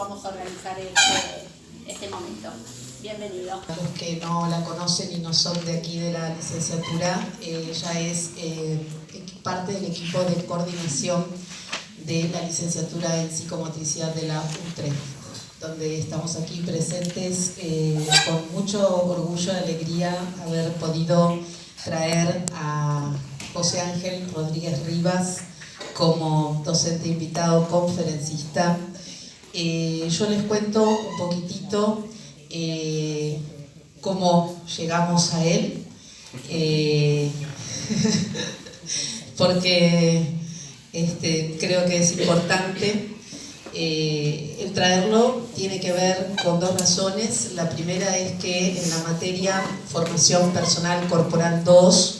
vamos a organizar este momento. Bienvenido. A los que no la conocen y no son de aquí de la licenciatura, ella es parte del equipo de coordinación de la licenciatura en psicomotricidad de la UTRE, donde estamos aquí presentes con mucho orgullo y alegría haber podido traer a José Ángel Rodríguez Rivas como docente invitado, conferencista. Yo les cuento un poquitito cómo llegamos a él, porque creo que es importante. El traerlo tiene que ver con dos razones. La primera es que en la materia Formación Personal Corporal 2,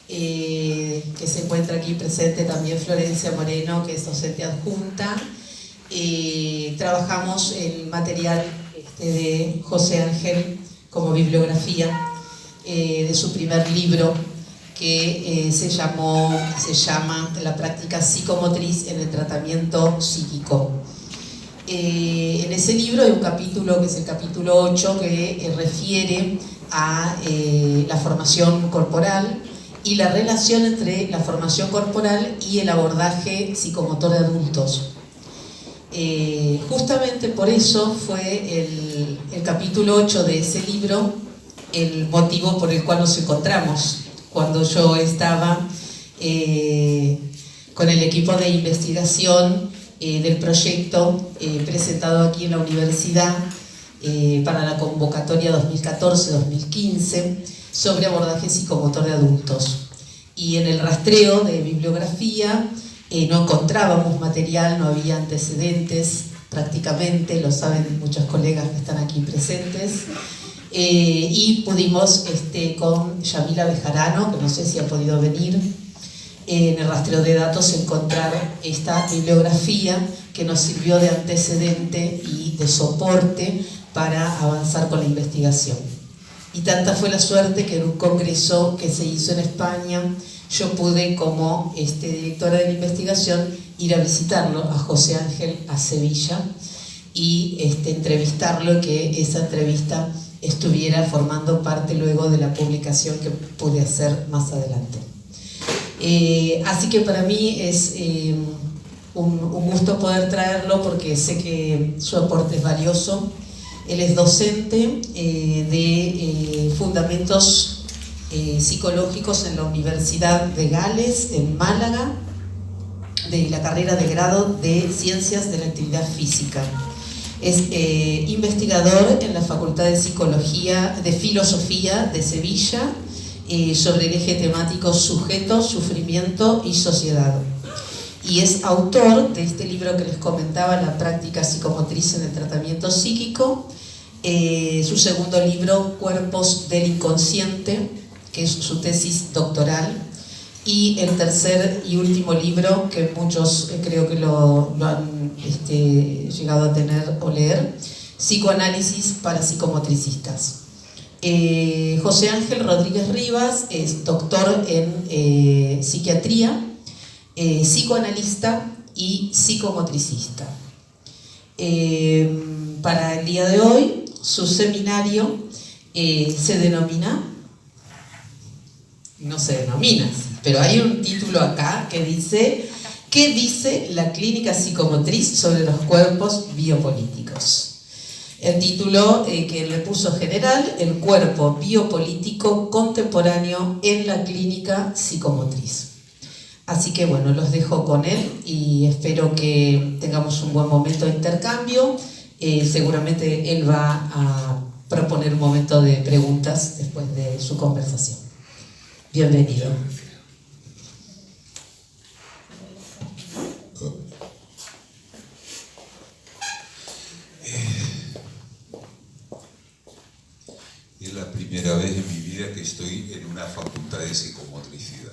que se encuentra aquí presente también Florencia Moreno, que es docente adjunta, trabajamos el material de José Ángel como bibliografía de su primer libro, que se llama La práctica psicomotriz en el tratamiento psíquico. En ese libro hay un capítulo, que es el capítulo 8, que refiere a la formación corporal y la relación entre la formación corporal y el abordaje psicomotor de adultos. Justamente por eso fue el capítulo 8 de ese libro el motivo por el cual nos encontramos cuando yo estaba con el equipo de investigación del proyecto presentado aquí en la universidad para la convocatoria 2014-2015 sobre abordaje psicomotor de adultos. Y en el rastreo de bibliografía no encontrábamos material, no había antecedentes prácticamente, lo saben muchos colegas que están aquí presentes, y pudimos con Yamila Bejarano, que no sé si ha podido venir, en el rastreo de datos encontrar esta bibliografía que nos sirvió de antecedente y de soporte para avanzar con la investigación. Y tanta fue la suerte que en un congreso que se hizo en España, yo pude, como directora de la investigación, ir a visitarlo, a José Ángel, a Sevilla, y entrevistarlo, y que esa entrevista estuviera formando parte luego de la publicación que pude hacer más adelante. Así que para mí es un gusto poder traerlo, porque sé que su aporte es valioso. Él es docente de fundamentos psicológicos en la Universidad de Gales, en Málaga, de la carrera de grado de Ciencias de la Actividad Física. Es investigador en la Facultad de Filosofía de Sevilla, sobre el eje temático sujeto, sufrimiento y sociedad. Y es autor de este libro que les comentaba, La práctica psicomotriz en el tratamiento psíquico, su segundo libro, Cuerpos del inconsciente, que es su tesis doctoral, y el tercer y último libro, que muchos creo que lo han llegado a tener o leer, Psicoanálisis para psicomotricistas. José Ángel Rodríguez Rivas es doctor en psiquiatría, psicoanalista y psicomotricista. Para el día de hoy, su seminario se denomina, no se denomina, pero hay un título acá que dice: ¿qué dice la clínica psicomotriz sobre los cuerpos biopolíticos? El título que le puso general: el cuerpo biopolítico contemporáneo en la clínica psicomotriz. Así que bueno, los dejo con él y espero que tengamos un buen momento de intercambio. Seguramente él va a proponer un momento de preguntas después de su conversación. Bienvenido. Es la primera vez en mi vida que estoy en una facultad de psicomotricidad.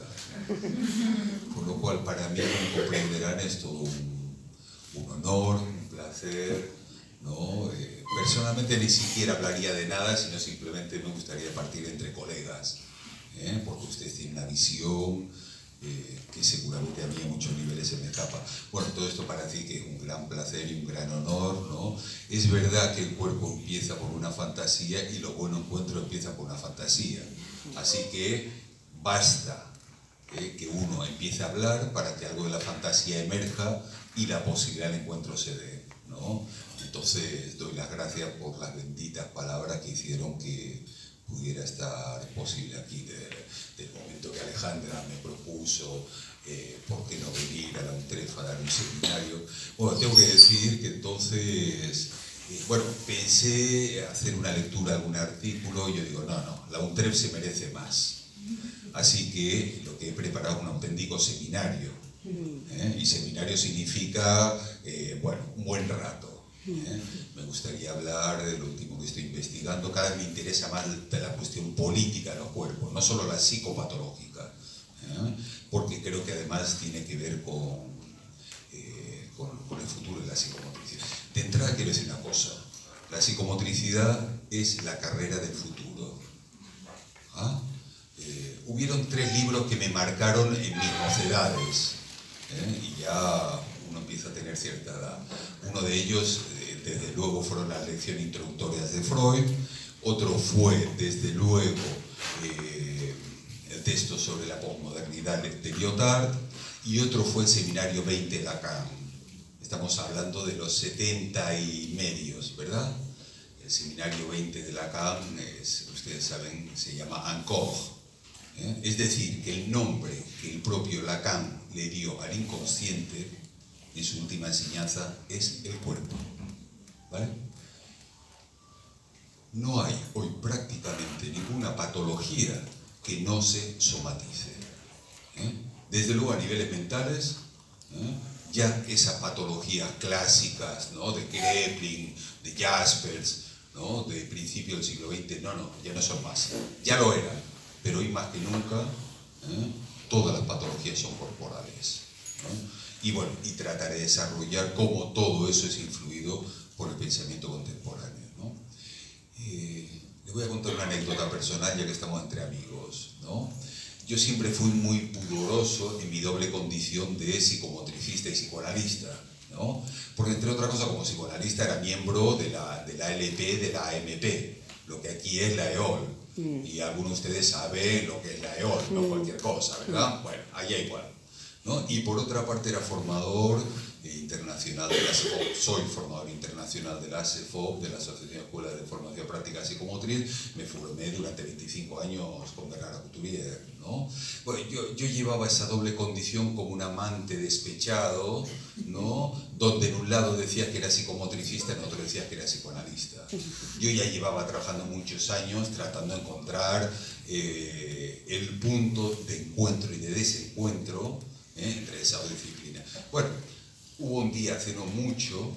Por lo cual, para mí, como comprenderán, es todo un honor, un placer, ¿no? Personalmente ni siquiera hablaría de nada, sino simplemente me gustaría partir entre colegas, porque usted tiene una visión que seguramente a mí a muchos niveles se me escapa. Bueno, todo esto para decir que es un gran placer y un gran honor, ¿no? Es verdad que el cuerpo empieza por una fantasía y los buenos encuentros empiezan por una fantasía. Así que basta que uno empiece a hablar para que algo de la fantasía emerja y la posibilidad de encuentro se dé, ¿no? Entonces doy las gracias por las benditas palabras que hicieron que pudiera estar posible aquí del momento que Alejandra me propuso por qué no venir a la UNTREF a dar un seminario. Bueno, tengo que decir que entonces, bueno, pensé hacer una lectura de algún artículo y yo digo, no, la UNTREF se merece más. Así que lo que he preparado es un auténtico seminario. Y seminario significa, bueno, un buen rato. Me gustaría hablar de lo último que estoy investigando. Cada vez me interesa más de la cuestión política de los cuerpos, no solo la psicopatológica, porque creo que además tiene que ver con el futuro de la psicomotricidad. De entrada quiero decir una cosa, la psicomotricidad es la carrera del futuro. Hubieron 3 libros que me marcaron en mis mocedades, y ya uno empieza a tener cierta edad. Uno de ellos, desde luego, fueron las lecciones introductorias de Freud. Otro fue, desde luego, el texto sobre la posmodernidad de Lyotard. Y otro fue el seminario 20 de Lacan. Estamos hablando de los 70 y medios, ¿verdad? El seminario 20 de Lacan, ustedes saben, se llama Encore. Es decir, que el nombre que el propio Lacan le dio al inconsciente en su última enseñanza es el cuerpo, ¿vale? No hay hoy prácticamente ninguna patología que no se somatice. Desde luego a niveles mentales, ya esas patologías clásicas, ¿no? De Kraepelin, de Jaspers, ¿no? De principio del siglo XX, no, ya no son más. Ya lo eran, pero hoy más que nunca, todas las patologías son corporales, ¿no? Y bueno, y trataré de desarrollar cómo todo eso es influido por el pensamiento contemporáneo, ¿no? Les voy a contar una anécdota personal, ya que estamos entre amigos, ¿no? Yo siempre fui muy pudoroso en mi doble condición de psicomotricista y psicoanalista, ¿no? Porque entre otras cosas, como psicoanalista era miembro de la LP, de la AMP, lo que aquí es la EOL. Y algunos de ustedes saben lo que es la EOL, no cualquier cosa, ¿verdad? Bueno, allá igual, ¿no? Y por otra parte era formador internacional de la ASEFOP, soy formador internacional de la ASEFOP, de la Asociación de Escuelas de Formación Práctica Psicomotriz. Me formé durante 25 años con Bernard Couturier, ¿no? Bueno, yo llevaba esa doble condición como un amante despechado, ¿no? Donde en un lado decías que era psicomotricista, en otro decías que era psicoanalista. Yo ya llevaba trabajando muchos años tratando de encontrar el punto de encuentro y de desencuentro entre esas dos disciplinas. Bueno, hubo un día hace no mucho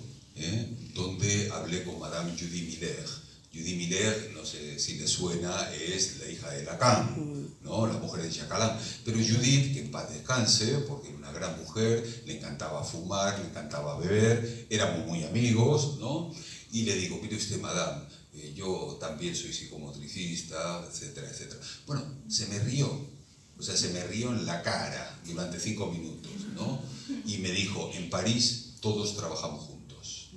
donde hablé con Madame Judy Miller. Judy Miller, no sé si le suena, es la hija de Lacan, ¿no? La mujer de Jacques. Pero Judith, que en paz descanse, porque era una gran mujer, le encantaba fumar, le encantaba beber, éramos muy amigos, ¿no? Y le digo, mire usted, Madame, yo también soy psicomotricista, etcétera, etcétera. Bueno, se me rió. O sea, se me rió en la cara durante 5 minutos, ¿no? Y me dijo, en París todos trabajamos juntos.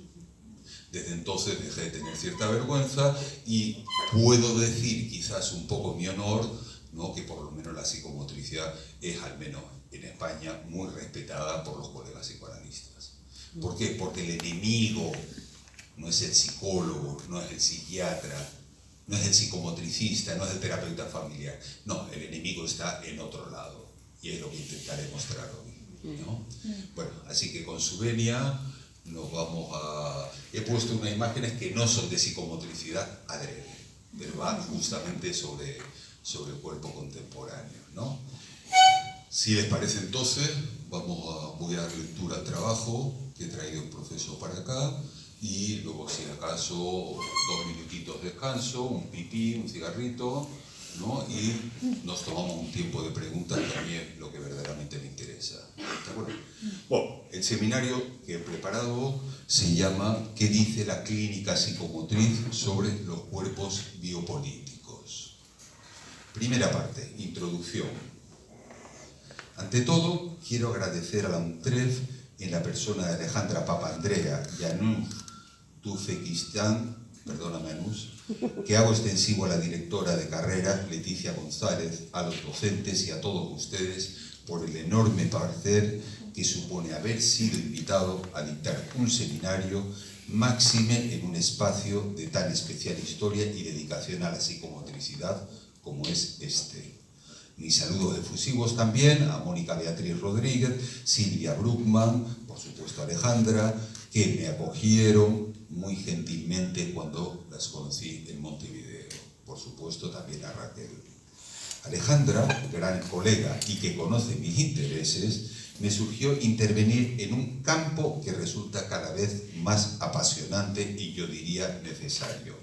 Desde entonces dejé de tener cierta vergüenza y puedo decir, quizás un poco en mi honor, ¿no? Que por lo menos la psicomotricidad es, al menos en España, muy respetada por los colegas psicoanalistas. ¿Por qué? Porque el enemigo no es el psicólogo, no es el psiquiatra, no es el psicomotricista, no es el terapeuta familiar. No, el enemigo está en otro lado. Y es lo que intentaré mostrar hoy, ¿no? Bueno, así que con su venia nos vamos a... He puesto unas imágenes que no son de psicomotricidad adrede, pero van justamente sobre el cuerpo contemporáneo, ¿no? Si les parece entonces, voy a dar lectura al trabajo que he traído el profesor para acá. Y luego, si acaso, 2 minutitos de descanso, un pipí, un cigarrito, ¿no? Y nos tomamos un tiempo de preguntas, que a mí es lo que verdaderamente me interesa. ¿De acuerdo? Bueno, el seminario que he preparado se llama ¿Qué dice la clínica psicomotriz sobre los cuerpos biopolíticos? Primera parte, introducción. Ante todo, quiero agradecer a la UNTREF en la persona de Alejandra Papandrea y a Nuh Tuzekistán, perdóname Anus, que hago extensivo a la directora de carrera, Leticia González, a los docentes y a todos ustedes por el enorme placer que supone haber sido invitado a dictar un seminario máxime en un espacio de tan especial historia y dedicación a la psicomotricidad como es este. Mis saludos efusivos también a Mónica Beatriz Rodríguez, Silvia Bruckmann, por supuesto Alejandra, que me acogieron muy gentilmente cuando las conocí en Montevideo. Por supuesto también a Raquel. Alejandra, gran colega y que conoce mis intereses, me surgió intervenir en un campo que resulta cada vez más apasionante y yo diría necesario,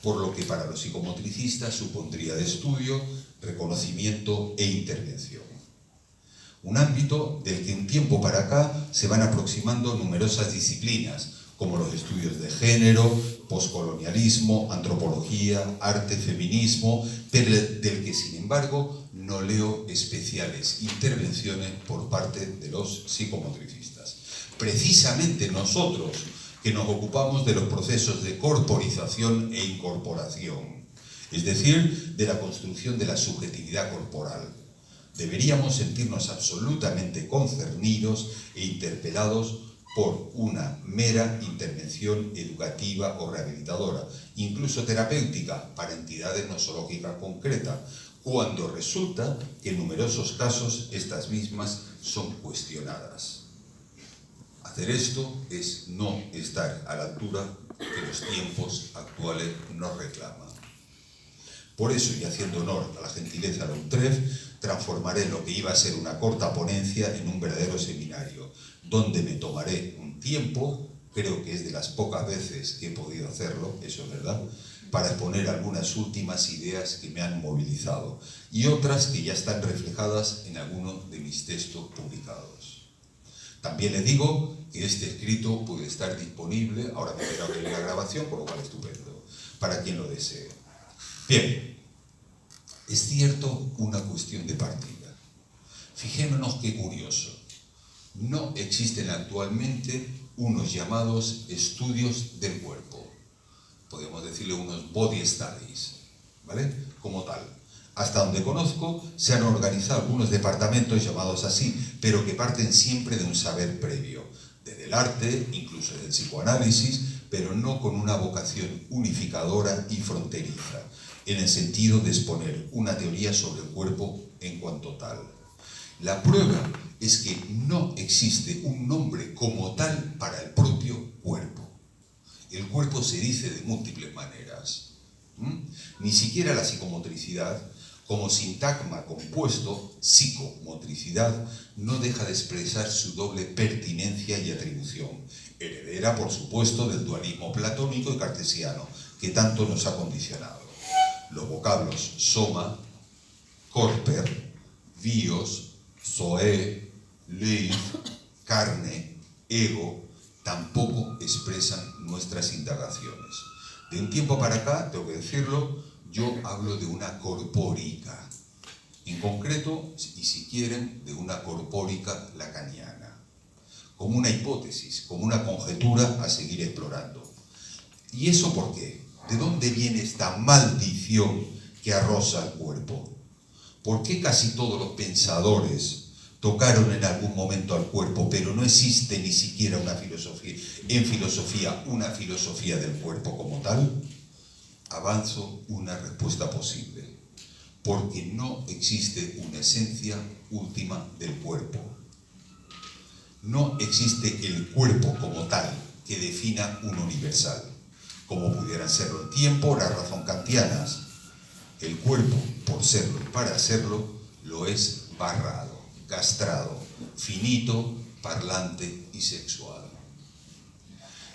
por lo que para los psicomotricistas supondría de estudio, reconocimiento e intervención. Un ámbito del que un tiempo para acá se van aproximando numerosas disciplinas, como los estudios de género, poscolonialismo, antropología, arte, feminismo, pero del que sin embargo no leo especiales intervenciones por parte de los psicomotricistas. Precisamente nosotros, que nos ocupamos de los procesos de corporización e incorporación, es decir, de la construcción de la subjetividad corporal, deberíamos sentirnos absolutamente concernidos e interpelados por una mera intervención educativa o rehabilitadora, incluso terapéutica, para entidades nosológicas concretas, cuando resulta que en numerosos casos estas mismas son cuestionadas. Hacer esto es no estar a la altura que los tiempos actuales nos reclaman. Por eso, y haciendo honor a la gentileza de la UNTREF, transformaré lo que iba a ser una corta ponencia en un verdadero seminario, donde me tomaré un tiempo, creo que es de las pocas veces que he podido hacerlo, eso es verdad, para exponer algunas últimas ideas que me han movilizado y otras que ya están reflejadas en algunos de mis textos publicados. También les digo que este escrito puede estar disponible, ahora me verá que la grabación, por lo cual estupendo, para quien lo desee. Bien, es cierto una cuestión de partida. Fijémonos qué curioso. No existen actualmente unos llamados estudios del cuerpo. Podemos decirle unos body studies, ¿vale? Como tal. Hasta donde conozco, se han organizado algunos departamentos llamados así, pero que parten siempre de un saber previo, desde el arte, incluso del psicoanálisis, pero no con una vocación unificadora y fronteriza, en el sentido de exponer una teoría sobre el cuerpo en cuanto tal. La prueba es que no existe un nombre como tal para el propio cuerpo. El cuerpo se dice de múltiples maneras. Ni siquiera la psicomotricidad, como sintagma compuesto, psicomotricidad, no deja de expresar su doble pertinencia y atribución, heredera, por supuesto, del dualismo platónico y cartesiano, que tanto nos ha condicionado. Los vocablos soma, corper, bios, zoé, leif, carne, ego, tampoco expresan nuestras indagaciones. De un tiempo para acá, tengo que decirlo, yo hablo de una corpórica. En concreto, y si quieren, de una corpórica lacaniana. Como una hipótesis, como una conjetura a seguir explorando. ¿Y eso por qué? ¿De dónde viene esta maldición que arrosa al cuerpo? ¿Por qué casi todos los pensadores tocaron en algún momento al cuerpo, pero no existe ni siquiera una filosofía, una filosofía del cuerpo como tal? Avanzo una respuesta posible. Porque no existe una esencia última del cuerpo. No existe el cuerpo como tal que defina un universal, como pudieran serlo en tiempo la razón kantianas. El cuerpo, por serlo y para serlo, lo es barrado, castrado, finito, parlante y sexual.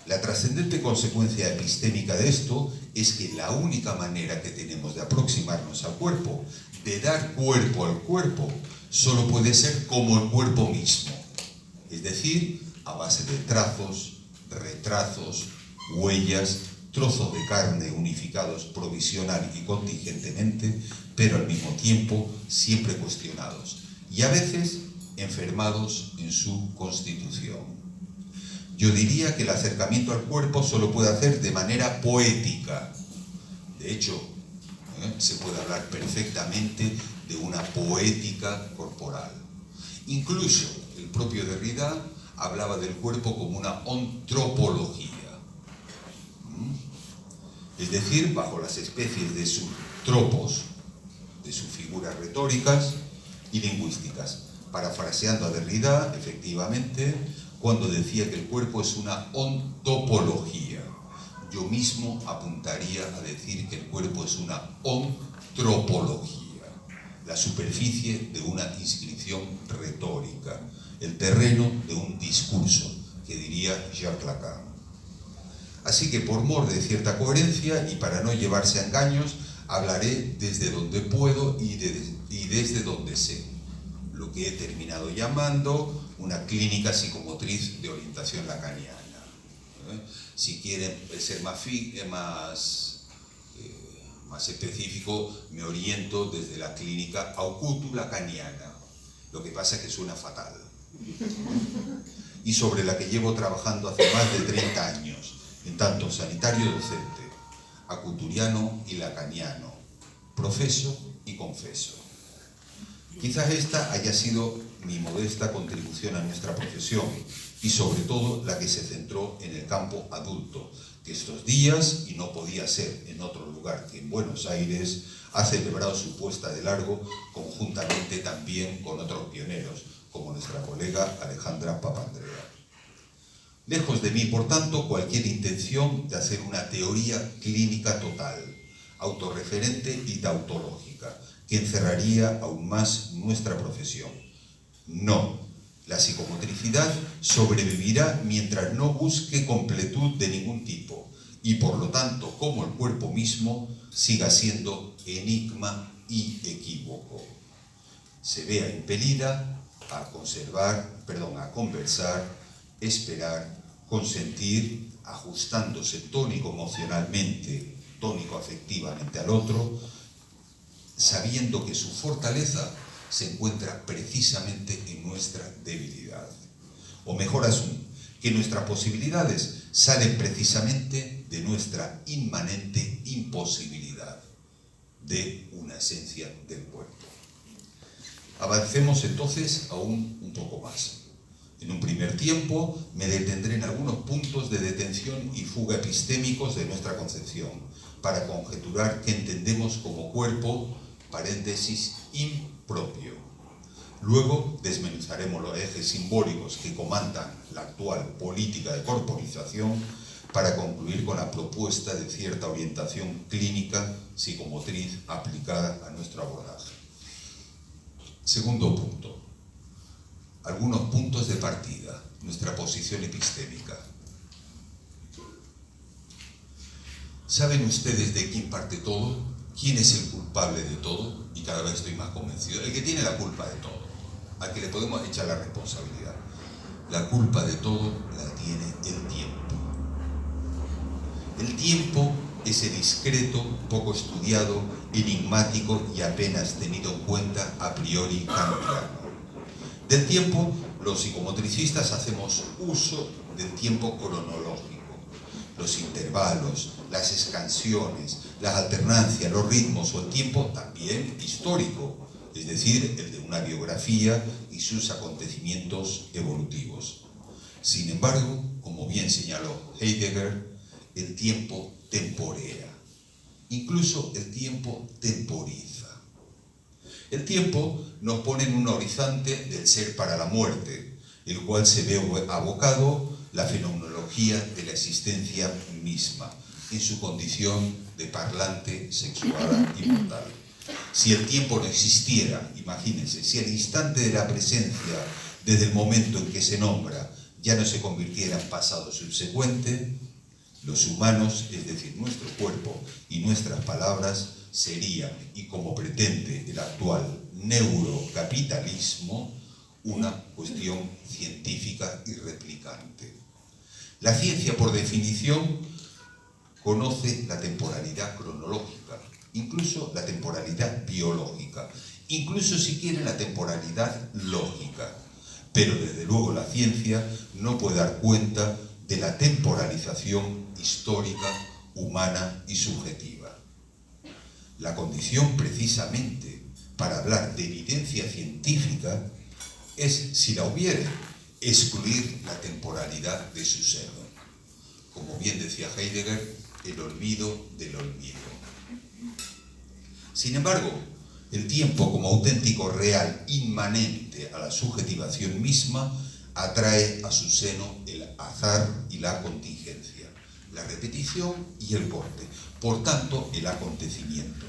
La trascendente consecuencia epistémica de esto es que la única manera que tenemos de aproximarnos al cuerpo, de dar cuerpo al cuerpo, solo puede ser como el cuerpo mismo, es decir, a base de trazos, retrazos, huellas, trozos de carne unificados provisional y contingentemente, pero al mismo tiempo siempre cuestionados y a veces enfermados en su constitución. Yo diría que el acercamiento al cuerpo solo puede hacer de manera poética. De hecho, se puede hablar perfectamente de una poética corporal. Incluso el propio Derrida hablaba del cuerpo como una ontropología. Es decir, bajo las especies de sus tropos, de sus figuras retóricas y lingüísticas. Parafraseando a Derrida, efectivamente, cuando decía que el cuerpo es una ontopología. Yo mismo apuntaría a decir que el cuerpo es una ontropología, la superficie de una inscripción retórica, el terreno de un discurso, que diría Jacques Lacan. Así que por mor de cierta coherencia y para no llevarse a engaños, hablaré desde donde puedo y desde donde sé, lo que he terminado llamando una clínica psicomotriz de orientación lacaniana. Si quieren ser más específico, me oriento desde la clínica aucutu-lacaniana, lo que pasa es que suena fatal, y sobre la que llevo trabajando hace más de 30 años, en tanto sanitario docente, acuturiano y lacaniano, profeso y confeso. Quizás esta haya sido mi modesta contribución a nuestra profesión y sobre todo la que se centró en el campo adulto, que estos días, y no podía ser en otro lugar que en Buenos Aires, ha celebrado su puesta de largo conjuntamente también con otros pioneros, como nuestra colega Alejandra Papandrea. Lejos de mí, por tanto, cualquier intención de hacer una teoría clínica total, autorreferente y tautológica, que encerraría aún más nuestra profesión. No, la psicomotricidad sobrevivirá mientras no busque completud de ningún tipo y, por lo tanto, como el cuerpo mismo, siga siendo enigma y equívoco. Se vea impelida a conversar, esperar, consentir, ajustándose tónico-emocionalmente, tónico-afectivamente al otro, sabiendo que su fortaleza se encuentra precisamente en nuestra debilidad. O mejor aún, que nuestras posibilidades salen precisamente de nuestra inmanente imposibilidad, de una esencia del cuerpo. Avancemos entonces aún un poco más. En un primer tiempo me detendré en algunos puntos de detención y fuga epistémicos de nuestra concepción, para conjeturar qué entendemos como cuerpo, paréntesis, impropio. Luego desmenuzaremos los ejes simbólicos que comandan la actual política de corporización para concluir con la propuesta de cierta orientación clínica psicomotriz aplicada a nuestro abordaje. Segundo punto. Algunos puntos de partida, nuestra posición epistémica. ¿Saben ustedes de quién parte todo? ¿Quién es el culpable de todo? Y cada vez estoy más convencido. El que tiene la culpa de todo, al que le podemos echar la responsabilidad. La culpa de todo la tiene el tiempo. El tiempo, ese discreto, poco estudiado, enigmático y apenas tenido en cuenta a priori kantiano. Del tiempo, los psicomotricistas hacemos uso del tiempo cronológico. Los intervalos, las escansiones, las alternancias, los ritmos o el tiempo también histórico, es decir, el de una biografía y sus acontecimientos evolutivos. Sin embargo, como bien señaló Heidegger, el tiempo temporea, incluso el tiempo temporiza. El tiempo nos pone en un horizonte del ser para la muerte, el cual se ve abocado la fenomenología de la existencia misma, en su condición de parlante, sexuada y mortal. Si el tiempo no existiera, imagínense, si el instante de la presencia, desde el momento en que se nombra, ya no se convirtiera en pasado subsecuente, los humanos, es decir, nuestro cuerpo y nuestras palabras, serían, y como pretende el actual neurocapitalismo, una cuestión científica y replicante. La ciencia, por definición, conoce la temporalidad cronológica, incluso la temporalidad biológica, incluso si quieren la temporalidad lógica, pero desde luego la ciencia no puede dar cuenta de la temporalización histórica, humana y subjetiva. La condición precisamente para hablar de evidencia científica es, si la hubiere, excluir la temporalidad de su seno. Como bien decía Heidegger, el olvido del olvido. Sin embargo, el tiempo como auténtico real inmanente a la subjetivación misma atrae a su seno el azar y la contingencia, la repetición y el corte, por tanto el acontecimiento.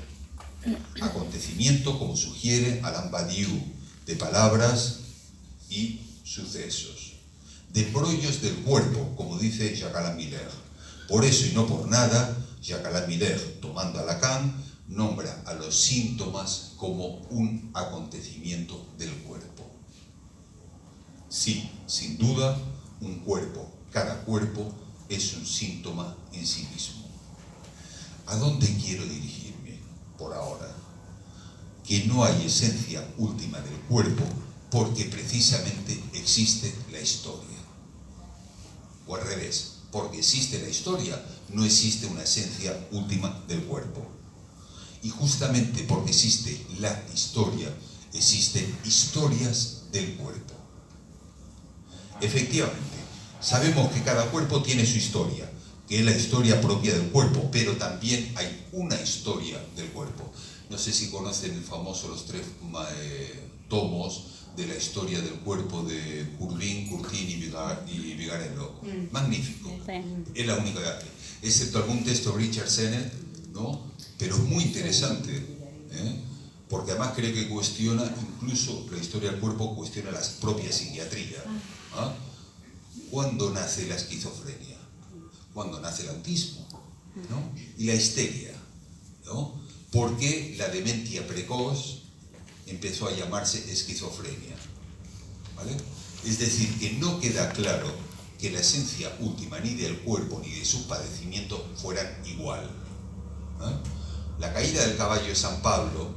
Acontecimiento, como sugiere Alain Badiou, de palabras y sucesos, de brollos del cuerpo, como dice Jacques Alain Miller. Por eso y no por nada, Jacques Alain Miller, tomando a Lacan, nombra a los síntomas como un acontecimiento del cuerpo. Sí, sin duda, un cuerpo, cada cuerpo, es un síntoma en sí mismo. ¿A dónde quiero dirigirme por ahora? Que no hay esencia última del cuerpo porque precisamente existe la historia. O al revés, porque existe la historia, no existe una esencia última del cuerpo. Y justamente porque existe la historia, existen historias del cuerpo. Efectivamente, sabemos que cada cuerpo tiene su historia, que es la historia propia del cuerpo, pero también hay una historia del cuerpo. No sé si conocen el famoso, los 3 tomos de la historia del cuerpo de Curtin y Vigarello. Magnífico. Es la única que hace. Excepto algún texto de Richard Sennett, ¿no? Pero es muy interesante, porque además creo que cuestiona, incluso la historia del cuerpo cuestiona la propia psiquiatría. ¿Ah? ¿Cuándo nace la esquizofrenia? ¿Cuándo nace el autismo? ¿No? Y la histeria, ¿no? ¿Por qué la demencia precoz empezó a llamarse esquizofrenia? ¿Vale? Es decir, que no queda claro que la esencia última ni del cuerpo ni de su padecimiento fueran igual. La caída del caballo de San Pablo,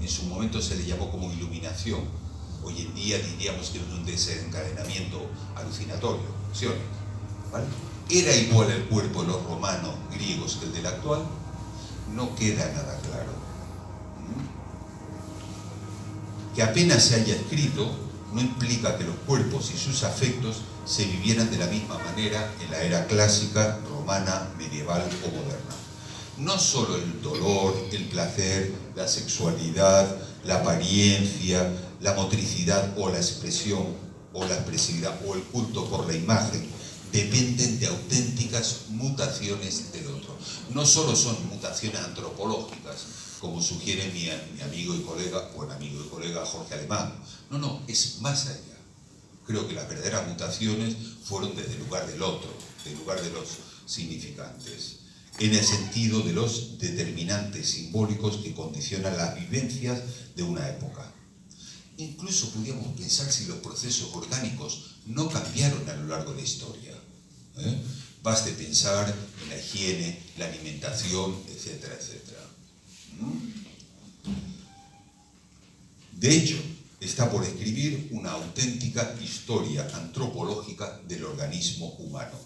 en su momento se le llamó como iluminación. Hoy en día diríamos que es un desencadenamiento alucinatorio, ¿sí o no? ¿Vale? ¿Era igual el cuerpo de los romanos, griegos, que el del actual? No queda nada claro. Que apenas se haya escrito no implica que los cuerpos y sus afectos se vivieran de la misma manera en la era clásica, romana, medieval o moderna. No solo el dolor, el placer, la sexualidad, la apariencia, la motricidad o la expresión o la expresividad o el culto por la imagen dependen de auténticas mutaciones del otro. No solo son mutaciones antropológicas, como sugiere mi amigo y colega, buen amigo y colega Jorge Alemán. No, es más allá. Creo que las verdaderas mutaciones fueron desde el lugar del otro, del lugar de los significantes, en el sentido de los determinantes simbólicos que condicionan las vivencias de una época. Incluso podríamos pensar si los procesos orgánicos no cambiaron a lo largo de la historia. Baste pensar en la higiene, la alimentación, etcétera, etcétera. De hecho, está por escribir una auténtica historia antropológica del organismo humano.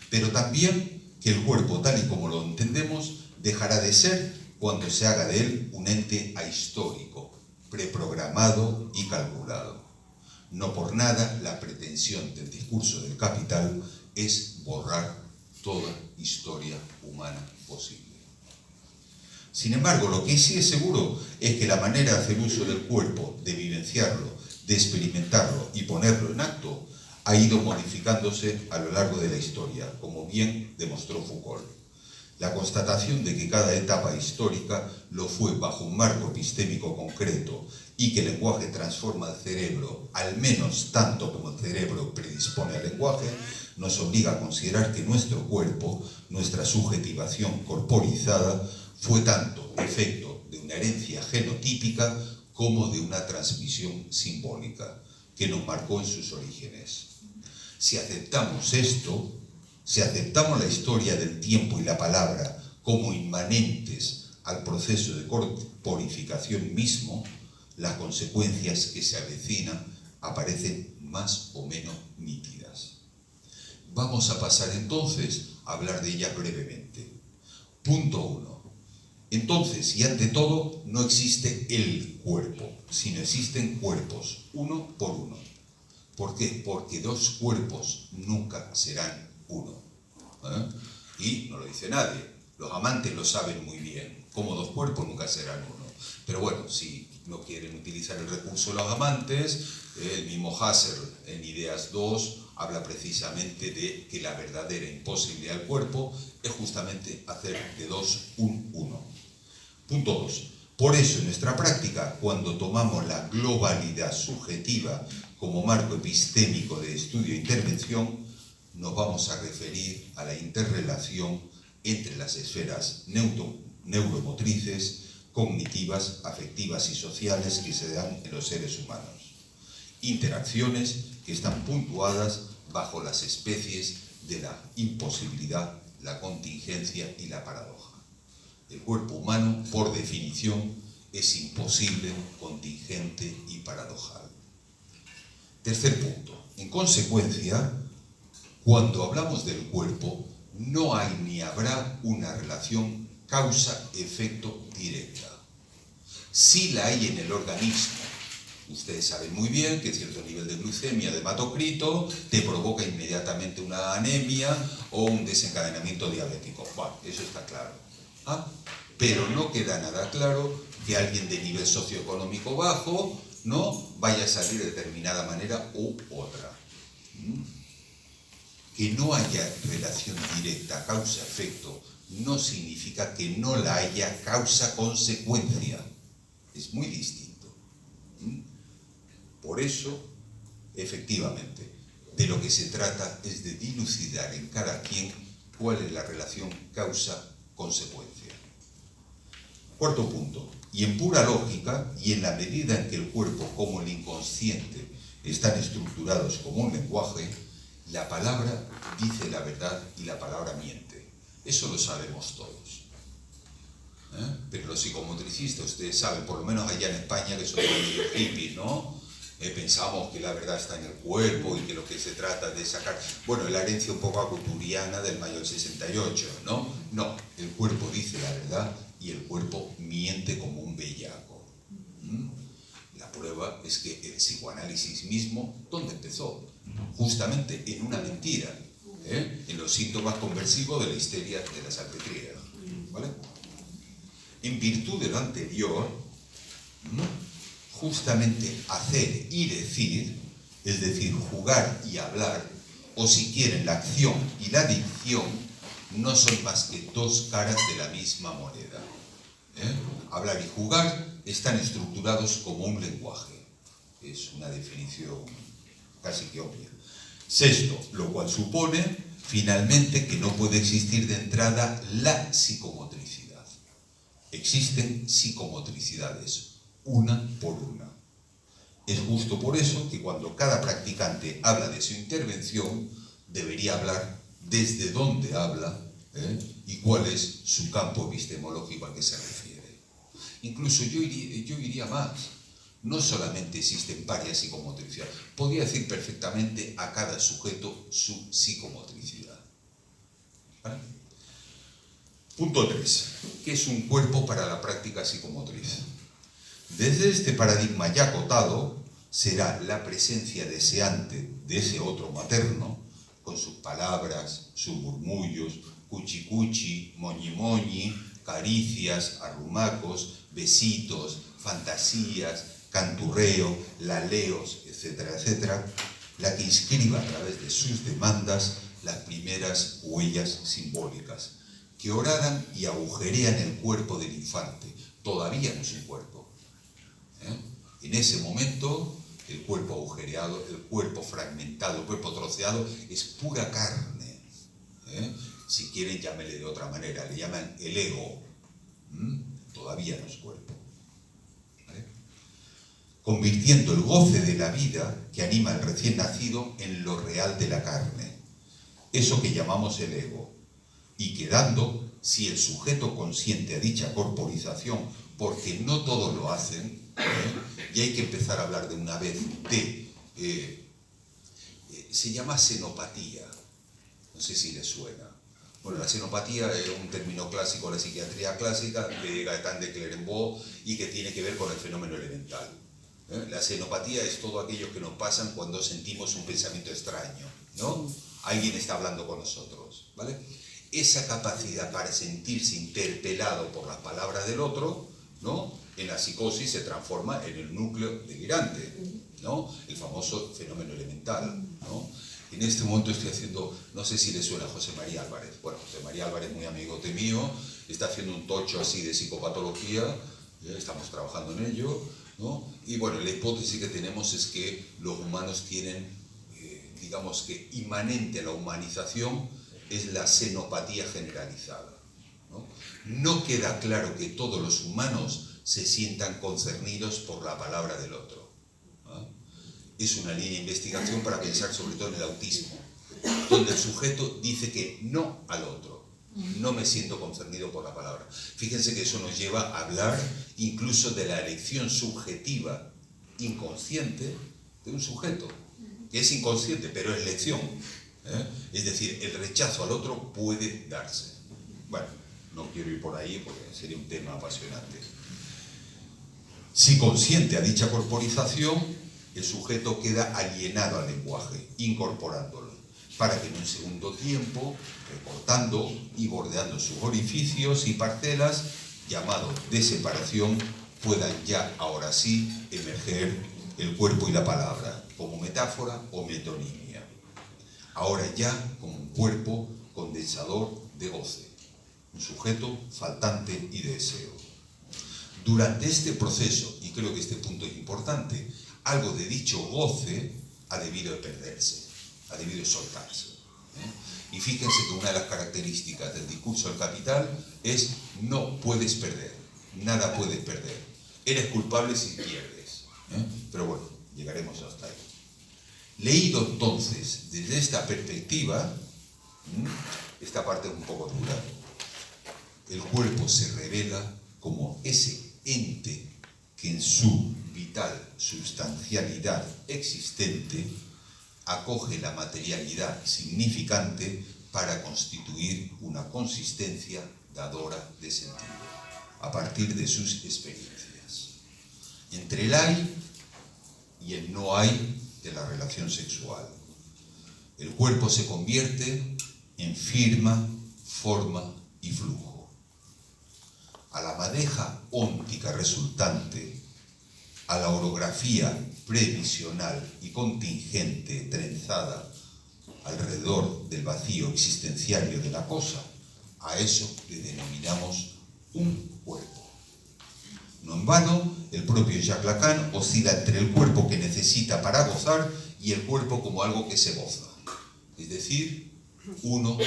Pero también que el cuerpo, tal y como lo entendemos, dejará de ser cuando se haga de él un ente ahistórico, preprogramado y calculado. No por nada la pretensión del discurso del Capital es borrar toda historia humana posible. Sin embargo, lo que sí es seguro es que la manera de hacer uso del cuerpo, de vivenciarlo, de experimentarlo y ponerlo en acto, ha ido modificándose a lo largo de la historia, como bien demostró Foucault. La constatación de que cada etapa histórica lo fue bajo un marco epistémico concreto y que el lenguaje transforma el cerebro, al menos tanto como el cerebro predispone al lenguaje, nos obliga a considerar que nuestro cuerpo, nuestra subjetivación corporizada, fue tanto efecto de una herencia genotípica como de una transmisión simbólica que nos marcó en sus orígenes. Si aceptamos esto, si aceptamos la historia del tiempo y la palabra como inmanentes al proceso de corporificación mismo, las consecuencias que se avecinan aparecen más o menos nítidas. Vamos a pasar entonces a hablar de ellas brevemente. Punto 1. Entonces, y ante todo, no existe el cuerpo, sino existen cuerpos, uno por uno. ¿Por qué? Porque dos cuerpos nunca serán uno. Y no lo dice nadie. Los amantes lo saben muy bien. Como dos cuerpos nunca serán uno. Pero bueno, si no quieren utilizar el recurso de los amantes, el mismo Husserl en Ideas 2 habla precisamente de que la verdadera imposibilidad del cuerpo es justamente hacer de dos un uno. Punto 2. Por eso en nuestra práctica, cuando tomamos la globalidad subjetiva como marco epistémico de estudio e intervención, nos vamos a referir a la interrelación entre las esferas neuromotrices, cognitivas, afectivas y sociales que se dan en los seres humanos. Interacciones que están puntuadas bajo las especies de la imposibilidad, la contingencia y la paradoja. El cuerpo humano, por definición, es imposible, contingente y paradojal. Tercer punto. En consecuencia, cuando hablamos del cuerpo, no hay ni habrá una relación causa-efecto directa. Sí la hay en el organismo. Ustedes saben muy bien que cierto nivel de glucemia, de hematocrito, te provoca inmediatamente una anemia o un desencadenamiento diabético. Bueno, eso está claro. Pero no queda nada claro que alguien de nivel socioeconómico bajo no vaya a salir de determinada manera u otra. Que no haya relación directa causa-efecto no significa que no la haya causa-consecuencia. Es muy distinto. Por eso, efectivamente, de lo que se trata es de dilucidar en cada quien cuál es la relación causa-consecuencia. Cuarto punto. Y en pura lógica, y en la medida en que el cuerpo como el inconsciente están estructurados como un lenguaje, la palabra dice la verdad y la palabra miente. Eso lo sabemos todos. Pero los psicomotricistas, ustedes saben, por lo menos allá en España, que son los hippies, ¿no? Pensamos que la verdad está en el cuerpo y que lo que se trata de sacar... Bueno, la herencia un poco acuturiana del mayo del 68, ¿no? No, el cuerpo dice la verdad y el cuerpo miente como un bellaco. La prueba es que el psicoanálisis mismo, ¿dónde empezó? Justamente en una mentira, en los síntomas conversivos de la histeria de la salpetría, ¿vale? En virtud de lo anterior, justamente hacer y decir, es decir, jugar y hablar, o si quieren la acción y la dicción, no son más que dos caras de la misma moneda. Hablar y jugar están estructurados como un lenguaje. Es una definición casi que obvia. Sexto, lo cual supone, finalmente, que no puede existir de entrada la psicomotricidad. Existen psicomotricidades, una por una. Es justo por eso que cuando cada practicante habla de su intervención, debería hablar desde dónde habla y cuál es su campo epistemológico al que se refiere. Incluso yo iría más. No solamente existen varias psicomotricidades, podría decir perfectamente a cada sujeto su psicomotricidad. ¿Vale? Punto 3. ¿Qué es un cuerpo para la práctica psicomotriz? Desde este paradigma ya acotado, será la presencia deseante de ese otro materno, con sus palabras, sus murmullos, cuchi-cuchi, moñi-moñi, caricias, arrumacos, besitos, fantasías, canturreo, laleos, etcétera, etcétera, la que inscriba a través de sus demandas las primeras huellas simbólicas, que horadan y agujerean el cuerpo del infante, todavía no es un cuerpo. En ese momento, el cuerpo agujereado, el cuerpo fragmentado, el cuerpo troceado, es pura carne. Si quieren, llámenle de otra manera, le llaman el ego. Todavía no es cuerpo. ¿Vale? Convirtiendo el goce de la vida que anima al recién nacido en lo real de la carne, eso que llamamos el ego, y quedando, si el sujeto consiente a dicha corporización, porque no todos lo hacen, y hay que empezar a hablar de una vez de, se llama xenopatía, No sé si les suena. Bueno, la senopatía es un término clásico de la psiquiatría clásica, de Gaetán de Clerambault, y que tiene que ver con el fenómeno elemental. La senopatía es todo aquello que nos pasan cuando sentimos un pensamiento extraño, ¿no? Alguien está hablando con nosotros, ¿vale? Esa capacidad para sentirse interpelado por las palabras del otro, ¿no? En la psicosis se transforma en el núcleo delirante, ¿no? El famoso fenómeno elemental, ¿no? En este momento estoy haciendo, no sé si le suena a José María Álvarez. Bueno, José María Álvarez, muy amigote mío, está haciendo un tocho así de psicopatología, estamos trabajando en ello, ¿no? Y bueno, la hipótesis que tenemos es que los humanos tienen, digamos que inmanente a la humanización es la senopatía generalizada, ¿no? No queda claro que todos los humanos se sientan concernidos por la palabra del otro. Es una línea de investigación para pensar sobre todo en el autismo, donde el sujeto dice que no al otro, no me siento concernido por la palabra. Fíjense que eso nos lleva a hablar incluso de la elección subjetiva inconsciente de un sujeto, que es inconsciente, pero es elección. Es decir, el rechazo al otro puede darse. Bueno, no quiero ir por ahí porque sería un tema apasionante. Si consiente a dicha corporización, el sujeto queda alienado al lenguaje, incorporándolo, para que en un segundo tiempo, recortando y bordeando sus orificios y parcelas, llamado de separación, puedan ya, ahora sí, emerger el cuerpo y la palabra, como metáfora o metonimia. Ahora ya como un cuerpo condensador de goce, un sujeto faltante y de deseo. Durante este proceso, y creo que este punto es importante, algo de dicho goce ha debido de perderse, ha debido de soltarse. Y fíjense que una de las características del discurso del capital es no puedes perder, nada puedes perder. Eres culpable si pierdes. Pero bueno, llegaremos hasta ahí. Leído entonces desde esta perspectiva, esta parte es un poco dura. El cuerpo se revela como ese ente que en su vital sustancialidad existente acoge la materialidad significante para constituir una consistencia dadora de sentido, a partir de sus experiencias. Entre el hay y el no hay de la relación sexual, el cuerpo se convierte en firma, forma y flujo. A la madeja óntica resultante, a la orografía previsional y contingente trenzada alrededor del vacío existenciario de la cosa, a eso le denominamos un cuerpo. No en vano, el propio Jacques Lacan oscila entre el cuerpo que necesita para gozar y el cuerpo como algo que se goza. Es decir, uno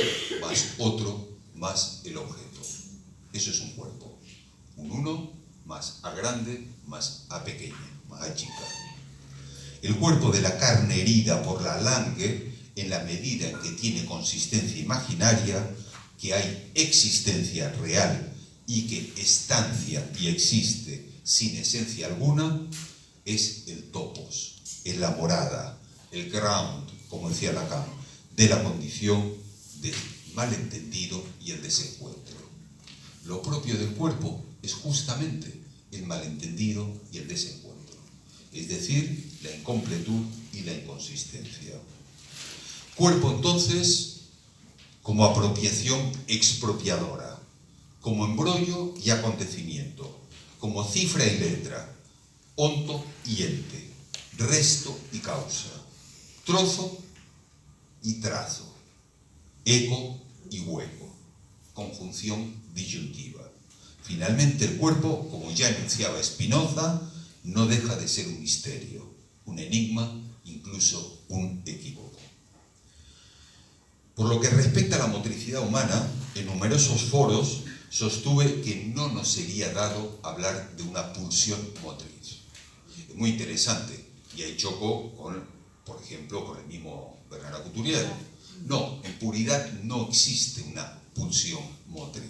más otro más el objeto. Eso es un cuerpo. Un uno más a grande más a pequeña, más a chica. El cuerpo de la carne herida por la langue, en la medida en que tiene consistencia imaginaria, que hay existencia real y que estancia y existe sin esencia alguna, es el topos, es la morada, el ground, como decía Lacan, de la condición del malentendido y el desencuentro. Lo propio del cuerpo es justamente el malentendido y el desencuentro, es decir, la incompletud y la inconsistencia. Cuerpo, entonces, como apropiación expropiadora, como embrollo y acontecimiento, como cifra y letra, onto y ente, resto y causa, trozo y trazo, eco y hueco, conjunción disyuntiva. Finalmente, el cuerpo, como ya enunciaba Spinoza, no deja de ser un misterio, un enigma, incluso un equívoco. Por lo que respecta a la motricidad humana, en numerosos foros sostuve que no nos sería dado hablar de una pulsión motriz. Es muy interesante, y ahí choco con, por ejemplo, con el mismo Bernard Couturier. No, en puridad no existe una pulsión motriz.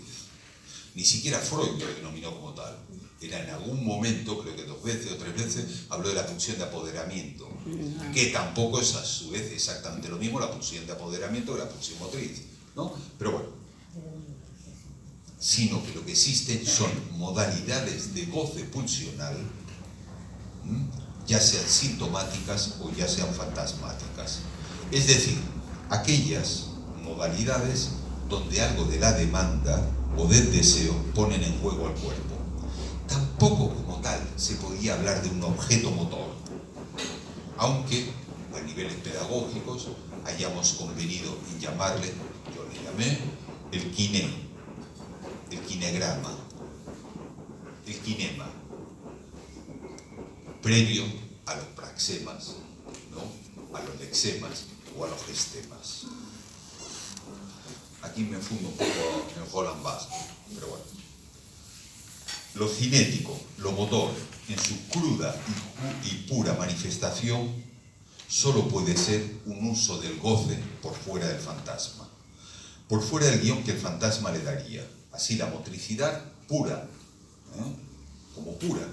Ni siquiera Freud lo denominó como tal. Era en algún momento, creo que 2 veces o 3 veces, habló de la pulsión de apoderamiento, que tampoco es a su vez exactamente lo mismo la pulsión de apoderamiento que la pulsión motriz, ¿no? Pero bueno, sino que lo que existen son modalidades de goce pulsional, ya sean sintomáticas o ya sean fantasmáticas. Es decir, aquellas modalidades donde algo de la demanda o del deseo ponen en juego al cuerpo. Tampoco como tal se podía hablar de un objeto motor, aunque a niveles pedagógicos hayamos convenido en llamarle, yo le llamé, el kiné, el kinegrama, el kinema, previo a los praxemas, ¿no? A los lexemas o a los gestemas. Aquí me fundo un poco en Roland Barthes, pero bueno. Lo cinético, lo motor, en su cruda y pura manifestación, solo puede ser un uso del goce por fuera del fantasma, por fuera del guión que el fantasma le daría. Así la motricidad pura, como pura,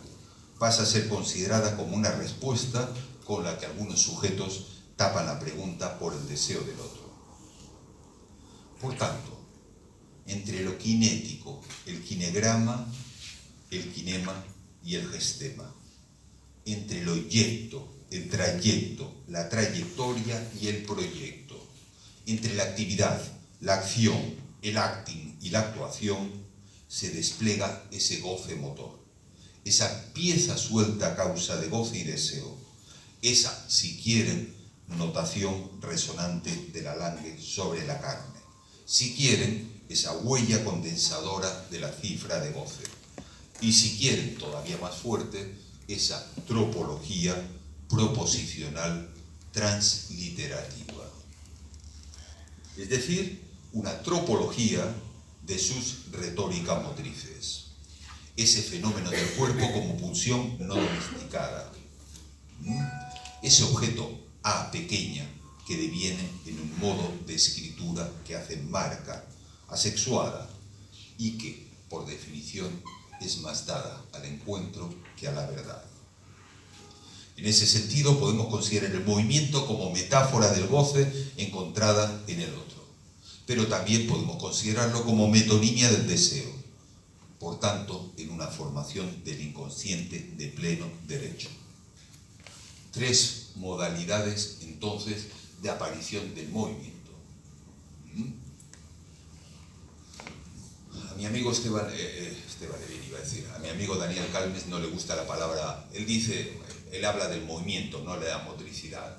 pasa a ser considerada como una respuesta con la que algunos sujetos tapan la pregunta por el deseo del otro. Por tanto, entre lo kinético, el kinegrama, el kinema y el gestema, entre el oyecto, el trayecto, la trayectoria y el proyecto, entre la actividad, la acción, el acting y la actuación, se despliega ese goce motor, esa pieza suelta a causa de goce y deseo, esa, si quieren, notación resonante de la langue sobre la carne, si quieren, esa huella condensadora de la cifra de goce, y si quieren, todavía más fuerte, esa tropología proposicional transliterativa. Es decir, una tropología de sus retóricas motrices. Ese fenómeno del cuerpo como pulsión no domesticada. Ese objeto A pequeña que deviene en un modo de escritura que hace marca, asexuada, y que, por definición, es más dada al encuentro que a la verdad. En ese sentido, podemos considerar el movimiento como metáfora del goce encontrada en el otro, pero también podemos considerarlo como metonimia del deseo, por tanto, en una formación del inconsciente de pleno derecho. 3 modalidades, entonces, de aparición del movimiento. A mi amigo a mi amigo Daniel Calmes no le gusta la palabra, él habla del movimiento, no le da motricidad,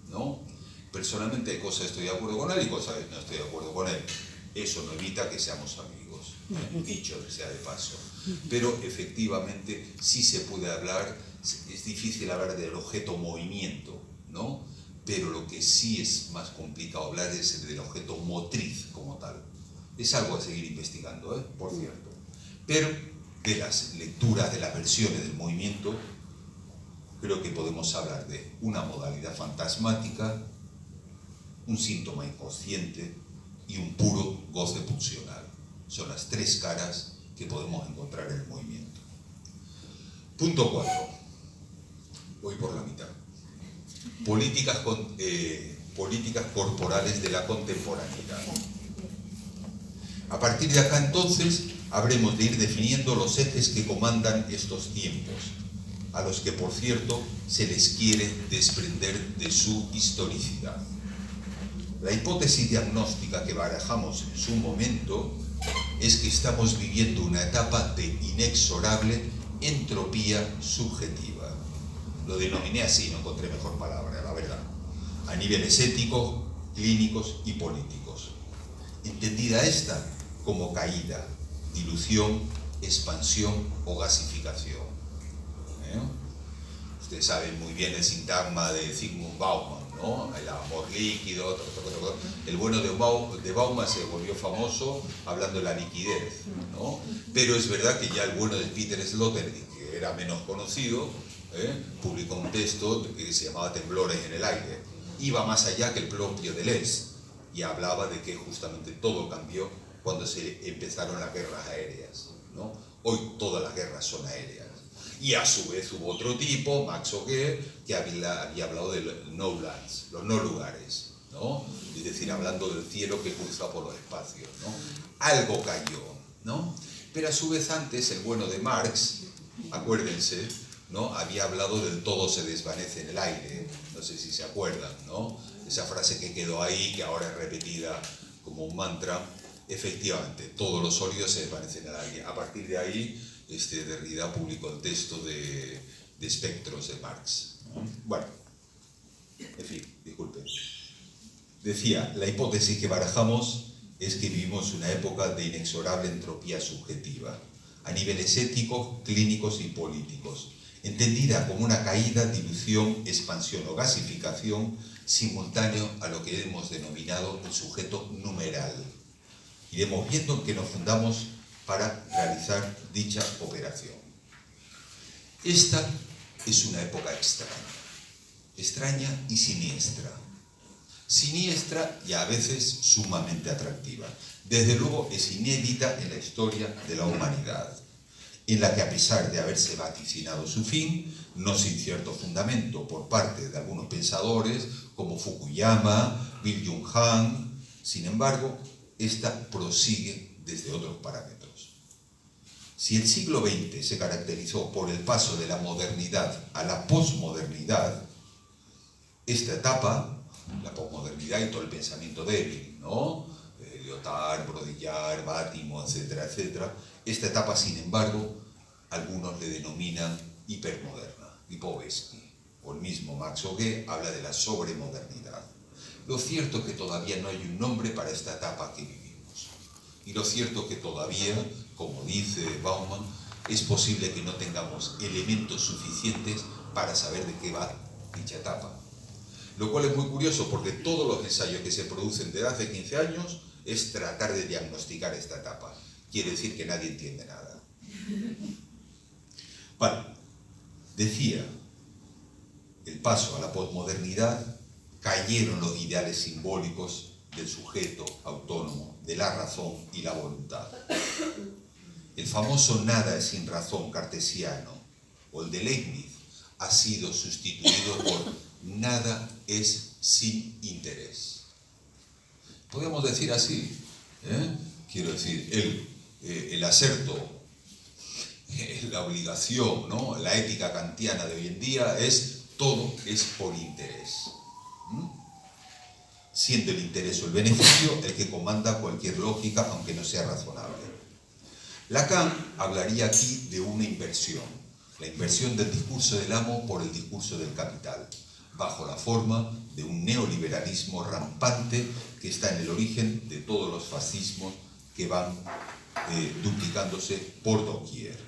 ¿no? Personalmente hay cosas que estoy de acuerdo con él y cosas que no estoy de acuerdo con él. Eso no evita que seamos amigos, dicho sea de paso. Pero efectivamente sí se puede hablar, es difícil hablar del objeto movimiento, ¿no? Pero lo que sí es más complicado hablar es el del objeto motriz como tal. Es algo a seguir investigando, por cierto. Pero de las lecturas, de las versiones del movimiento, creo que podemos hablar de una modalidad fantasmática, un síntoma inconsciente y un puro goce pulsional. Son las 3 caras que podemos encontrar en el movimiento. Punto 4. Voy por la mitad. Políticas corporales de la contemporaneidad. A partir de acá, entonces, habremos de ir definiendo los ejes que comandan estos tiempos, a los que, por cierto, se les quiere desprender de su historicidad. La hipótesis diagnóstica que barajamos en su momento es que estamos viviendo una etapa de inexorable entropía subjetiva. Lo denominé así, no encontré mejor palabra, la verdad. A niveles éticos, clínicos y políticos. Entendida esta como caída, dilución, expansión o gasificación. Ustedes saben muy bien el sintagma de Zygmunt Bauman, ¿no? El amor líquido, el bueno de Bauman se volvió famoso hablando de la liquidez, ¿no? Pero es verdad que ya el bueno de Peter Sloterdijk, que era menos conocido, publicó un texto que se llamaba Temblores en el aire. Iba más allá que el propio Deleuze y hablaba de que justamente todo cambió cuando se empezaron las guerras aéreas, ¿no? Hoy todas las guerras son aéreas. Y a su vez hubo otro tipo, Max Auger, que había hablado de los no lands, los no lugares, ¿no? Es decir, hablando del cielo que cruza por los espacios, ¿no? Algo cayó, ¿no? Pero a su vez antes, el bueno de Marx, acuérdense, ¿no? Había hablado del todo se desvanece en el aire, no sé si se acuerdan, ¿no? Esa frase que quedó ahí, que ahora es repetida como un mantra. Efectivamente, todos los sólidos se desvanecen en el aire. A partir de ahí, Derrida publicó el texto de espectros de Marx, ¿no? Bueno, en fin, disculpen. Decía, la hipótesis que barajamos es que vivimos una época de inexorable entropía subjetiva, a niveles éticos, clínicos y políticos, entendida como una caída, dilución, expansión o gasificación simultáneo a lo que hemos denominado el sujeto numeral. Iremos viendo en qué nos fundamos para realizar dicha operación. Esta es una época extraña y siniestra. Siniestra y a veces sumamente atractiva. Desde luego es inédita en la historia de la humanidad, en la que a pesar de haberse vaticinado su fin, no sin cierto fundamento por parte de algunos pensadores como Fukuyama, Bill Jung Han, sin embargo, esta prosigue desde otros parámetros. Si el siglo XX se caracterizó por el paso de la modernidad a la posmodernidad, esta etapa, la posmodernidad y todo el pensamiento débil, ¿no? Lyotard, Baudrillard, Bátimo, etcétera, etcétera, esta etapa, sin embargo, algunos le denominan hipermoderna, Lipovetsky, o el mismo Max Auger habla de la sobremodernidad. Lo cierto es que todavía no hay un nombre para esta etapa que vivimos. Y lo cierto es que todavía, como dice Bauman, es posible que no tengamos elementos suficientes para saber de qué va dicha etapa. Lo cual es muy curioso porque todos los ensayos que se producen desde hace 15 años es tratar de diagnosticar esta etapa. Quiere decir que nadie entiende nada. Bueno, decía, el paso a la posmodernidad, cayeron los ideales simbólicos del sujeto autónomo, de la razón y la voluntad. El famoso nada es sin razón cartesiano, o el de Leibniz, ha sido sustituido por nada es sin interés. Podríamos decir así, quiero decir, el aserto, la obligación, ¿no? La ética kantiana de hoy en día es todo es por interés. Siendo el interés o el beneficio el que comanda cualquier lógica, aunque no sea razonable. Lacan hablaría aquí de una inversión, la inversión del discurso del amo por el discurso del capital, bajo la forma de un neoliberalismo rampante que está en el origen de todos los fascismos que van duplicándose por doquier.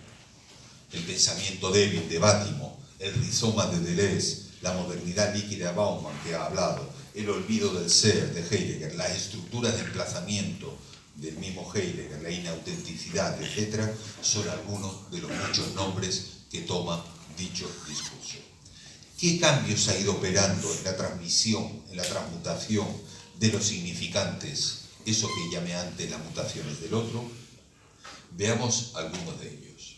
El pensamiento débil de Bátimo, el rizoma de Deleuze, la modernidad líquida de Bauman que ha hablado, el olvido del ser de Heidegger, las estructuras de emplazamiento del mismo Heidegger, la inautenticidad, etc., son algunos de los muchos nombres que toma dicho discurso. ¿Qué cambios ha ido operando en la transmisión, en la transmutación de los significantes, eso que llamé antes las mutaciones del otro? Veamos algunos de ellos.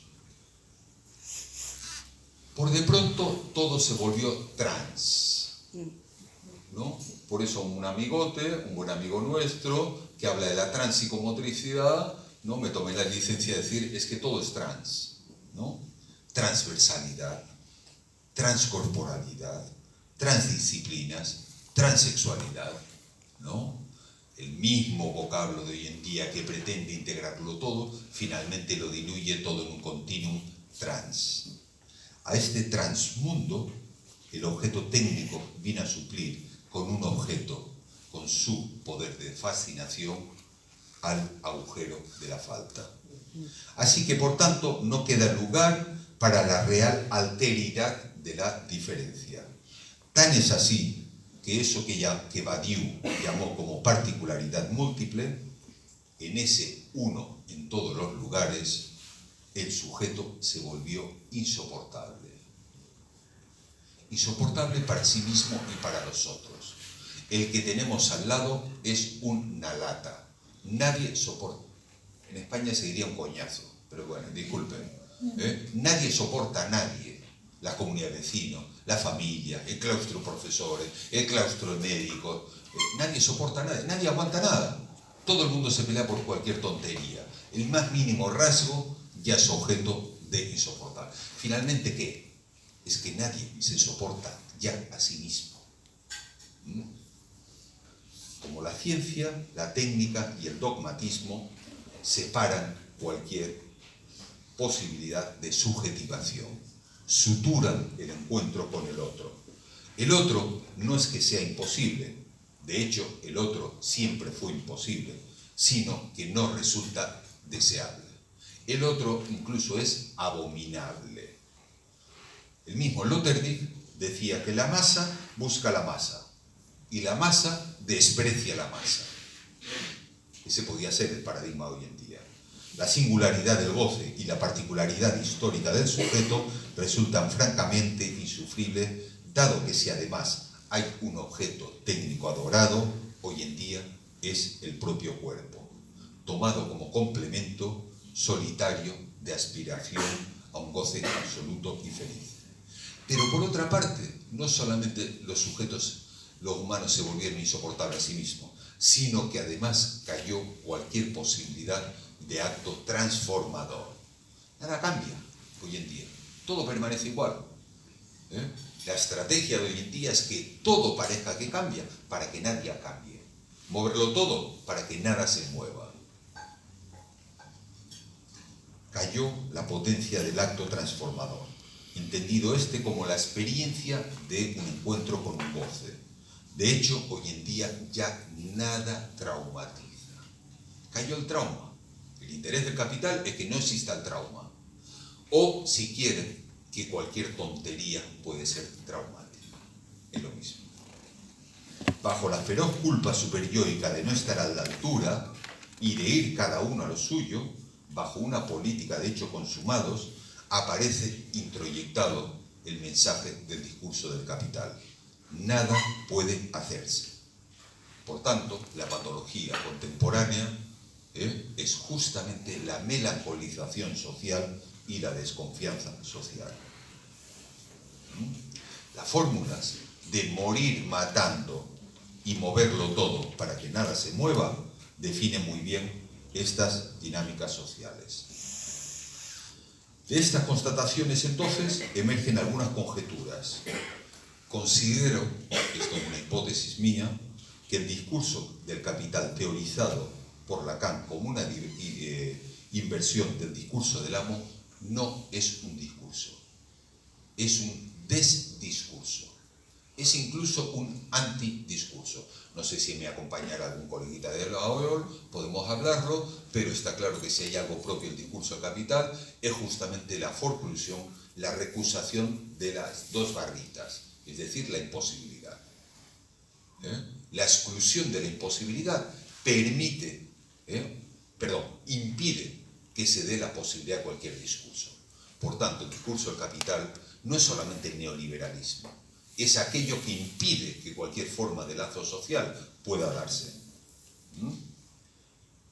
Por de pronto todo se volvió trans, ¿no? Por eso un amigote, un buen amigo nuestro, que habla de la transpsicomotricidad, ¿no? Me tomé la licencia de decir, es que todo es trans, ¿no? Transversalidad, transcorporalidad, transdisciplinas, transexualidad, ¿no? El mismo vocablo de hoy en día que pretende integrarlo todo, finalmente lo diluye todo en un continuum trans. A este transmundo, el objeto técnico viene a suplir con un objeto, con su poder de fascinación, al agujero de la falta. Así que, por tanto, no queda lugar para la real alteridad de la diferencia. Tan es así que eso que Badiou llamó como particularidad múltiple, en ese uno en todos los lugares, el sujeto se volvió insoportable. Insoportable para sí mismo y para los otros. El que tenemos al lado es una lata. Nadie soporta. En España se diría un coñazo, pero bueno, disculpen. Nadie soporta a nadie. La comunidad de vecinos, la familia, el claustro profesores, el claustro médicos. Nadie soporta a nadie, nadie aguanta nada. Todo el mundo se pelea por cualquier tontería. El más mínimo rasgo ya es objeto de insoportable. Finalmente, ¿qué? Es que nadie se soporta ya a sí mismo. Como la ciencia, la técnica y el dogmatismo separan cualquier posibilidad de subjetivación, suturan el encuentro con el otro. El otro no es que sea imposible, de hecho el otro siempre fue imposible, sino que no resulta deseable. El otro incluso es abominable. El mismo Sloterdijk decía que la masa busca la masa y la masa desprecia la masa. Ese podía ser el paradigma de hoy en día. La singularidad del goce y la particularidad histórica del sujeto resultan francamente insufribles, dado que si además hay un objeto técnico adorado, hoy en día es el propio cuerpo, tomado como complemento solitario de aspiración a un goce absoluto y feliz. Pero por otra parte, no solamente los sujetos, los humanos se volvieron insoportables a sí mismos, sino que además cayó cualquier posibilidad de acto transformador. Nada cambia hoy en día, todo permanece igual. La estrategia de hoy en día es que todo parezca que cambia para que nadie cambie. Moverlo todo para que nada se mueva. Cayó la potencia del acto transformador, entendido este como la experiencia de un encuentro con un goce. De hecho, hoy en día ya nada traumatiza. Cayó el trauma. El interés del capital es que no exista el trauma. O, si quieren, que cualquier tontería puede ser traumática. Es lo mismo. Bajo la feroz culpa superyoica de no estar a la altura y de ir cada uno a lo suyo, bajo una política de hechos consumados, aparece introyectado el mensaje del discurso del capital. Nada puede hacerse. Por tanto, la patología contemporánea es justamente la melancolización social y la desconfianza social. Las fórmulas de morir matando y moverlo todo para que nada se mueva definen muy bien estas dinámicas sociales. De estas constataciones, entonces, emergen algunas conjeturas. Considero, esto es una hipótesis mía, que el discurso del capital teorizado por Lacan como una inversión del discurso del amo no es un discurso, es un desdiscurso, es incluso un antidiscurso. No sé si me acompañará algún coleguita de la OEOL, podemos hablarlo, pero está claro que si hay algo propio del discurso del capital es justamente la forclusión, la recusación de las dos barritas, es decir, la imposibilidad. La exclusión de la imposibilidad impide que se dé la posibilidad de cualquier discurso. Por tanto, el discurso del capital no es solamente el neoliberalismo, es aquello que impide que cualquier forma de lazo social pueda darse.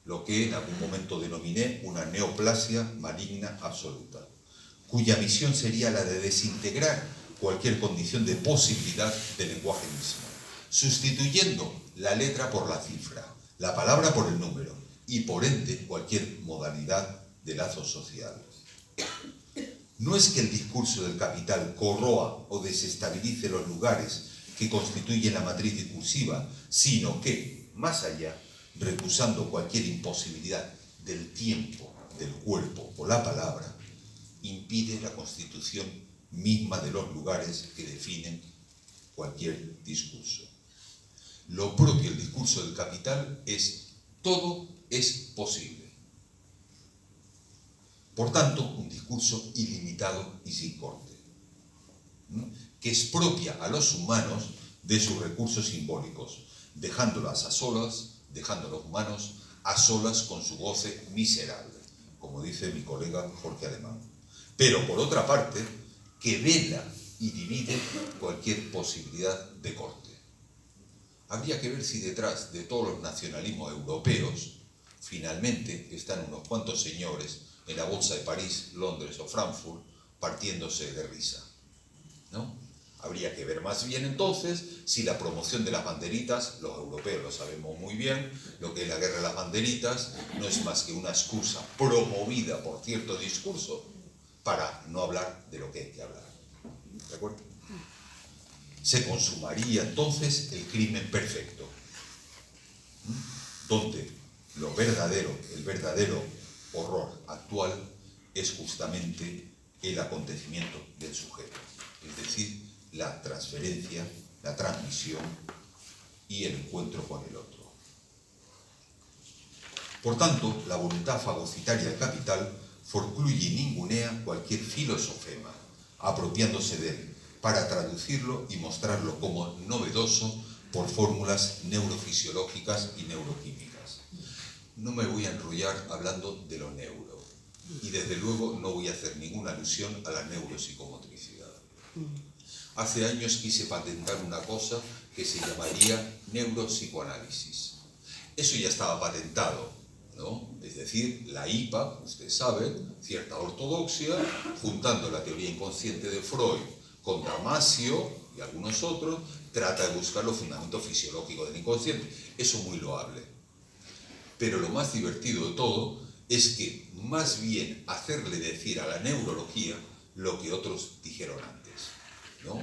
Lo que en algún momento denominé una neoplasia maligna absoluta, cuya misión sería la de desintegrar cualquier condición de posibilidad del lenguaje mismo, sustituyendo la letra por la cifra, la palabra por el número y por ende cualquier modalidad de lazo social. No es que el discurso del capital corroa o desestabilice los lugares que constituyen la matriz discursiva, sino que, más allá, recusando cualquier imposibilidad del tiempo, del cuerpo o la palabra, impide la constitución misma de los lugares que definen cualquier discurso. Lo propio del discurso del capital es todo es posible. Por tanto, un discurso ilimitado y sin corte, que expropia a los humanos de sus recursos simbólicos, dejando a los humanos a solas con su goce miserable, como dice mi colega Jorge Alemán. Pero, por otra parte, que vela y divide cualquier posibilidad de corte. Habría que ver si detrás de todos los nacionalismos europeos finalmente están unos cuantos señores en la bolsa de París, Londres o Frankfurt partiéndose de risa, ¿no? Habría que ver más bien entonces si la promoción de las banderitas, los europeos lo sabemos muy bien, lo que es la guerra de las banderitas no es más que una excusa promovida por cierto discurso para no hablar de lo que hay que hablar. ¿De acuerdo? Se consumaría entonces el crimen perfecto, donde el verdadero horror actual es justamente el acontecimiento del sujeto, es decir, la transferencia, la transmisión y el encuentro con el otro. Por tanto, la voluntad fagocitaria del capital forcluye y ningunea cualquier filosofema, apropiándose de él, para traducirlo y mostrarlo como novedoso por fórmulas neurofisiológicas y neuroquímicas. No me voy a enrollar hablando de lo neuro, y desde luego no voy a hacer ninguna alusión a la neuropsicomotricidad. Hace años quise patentar una cosa que se llamaría neuropsicoanálisis. Eso ya estaba patentado, ¿no? Es decir, la IPA, ustedes saben, cierta ortodoxia, juntando la teoría inconsciente de Freud con Damasio y algunos otros, trata de buscar los fundamentos fisiológicos del inconsciente. Eso es muy loable. Pero lo más divertido de todo es que más bien hacerle decir a la neurología lo que otros dijeron antes, ¿no?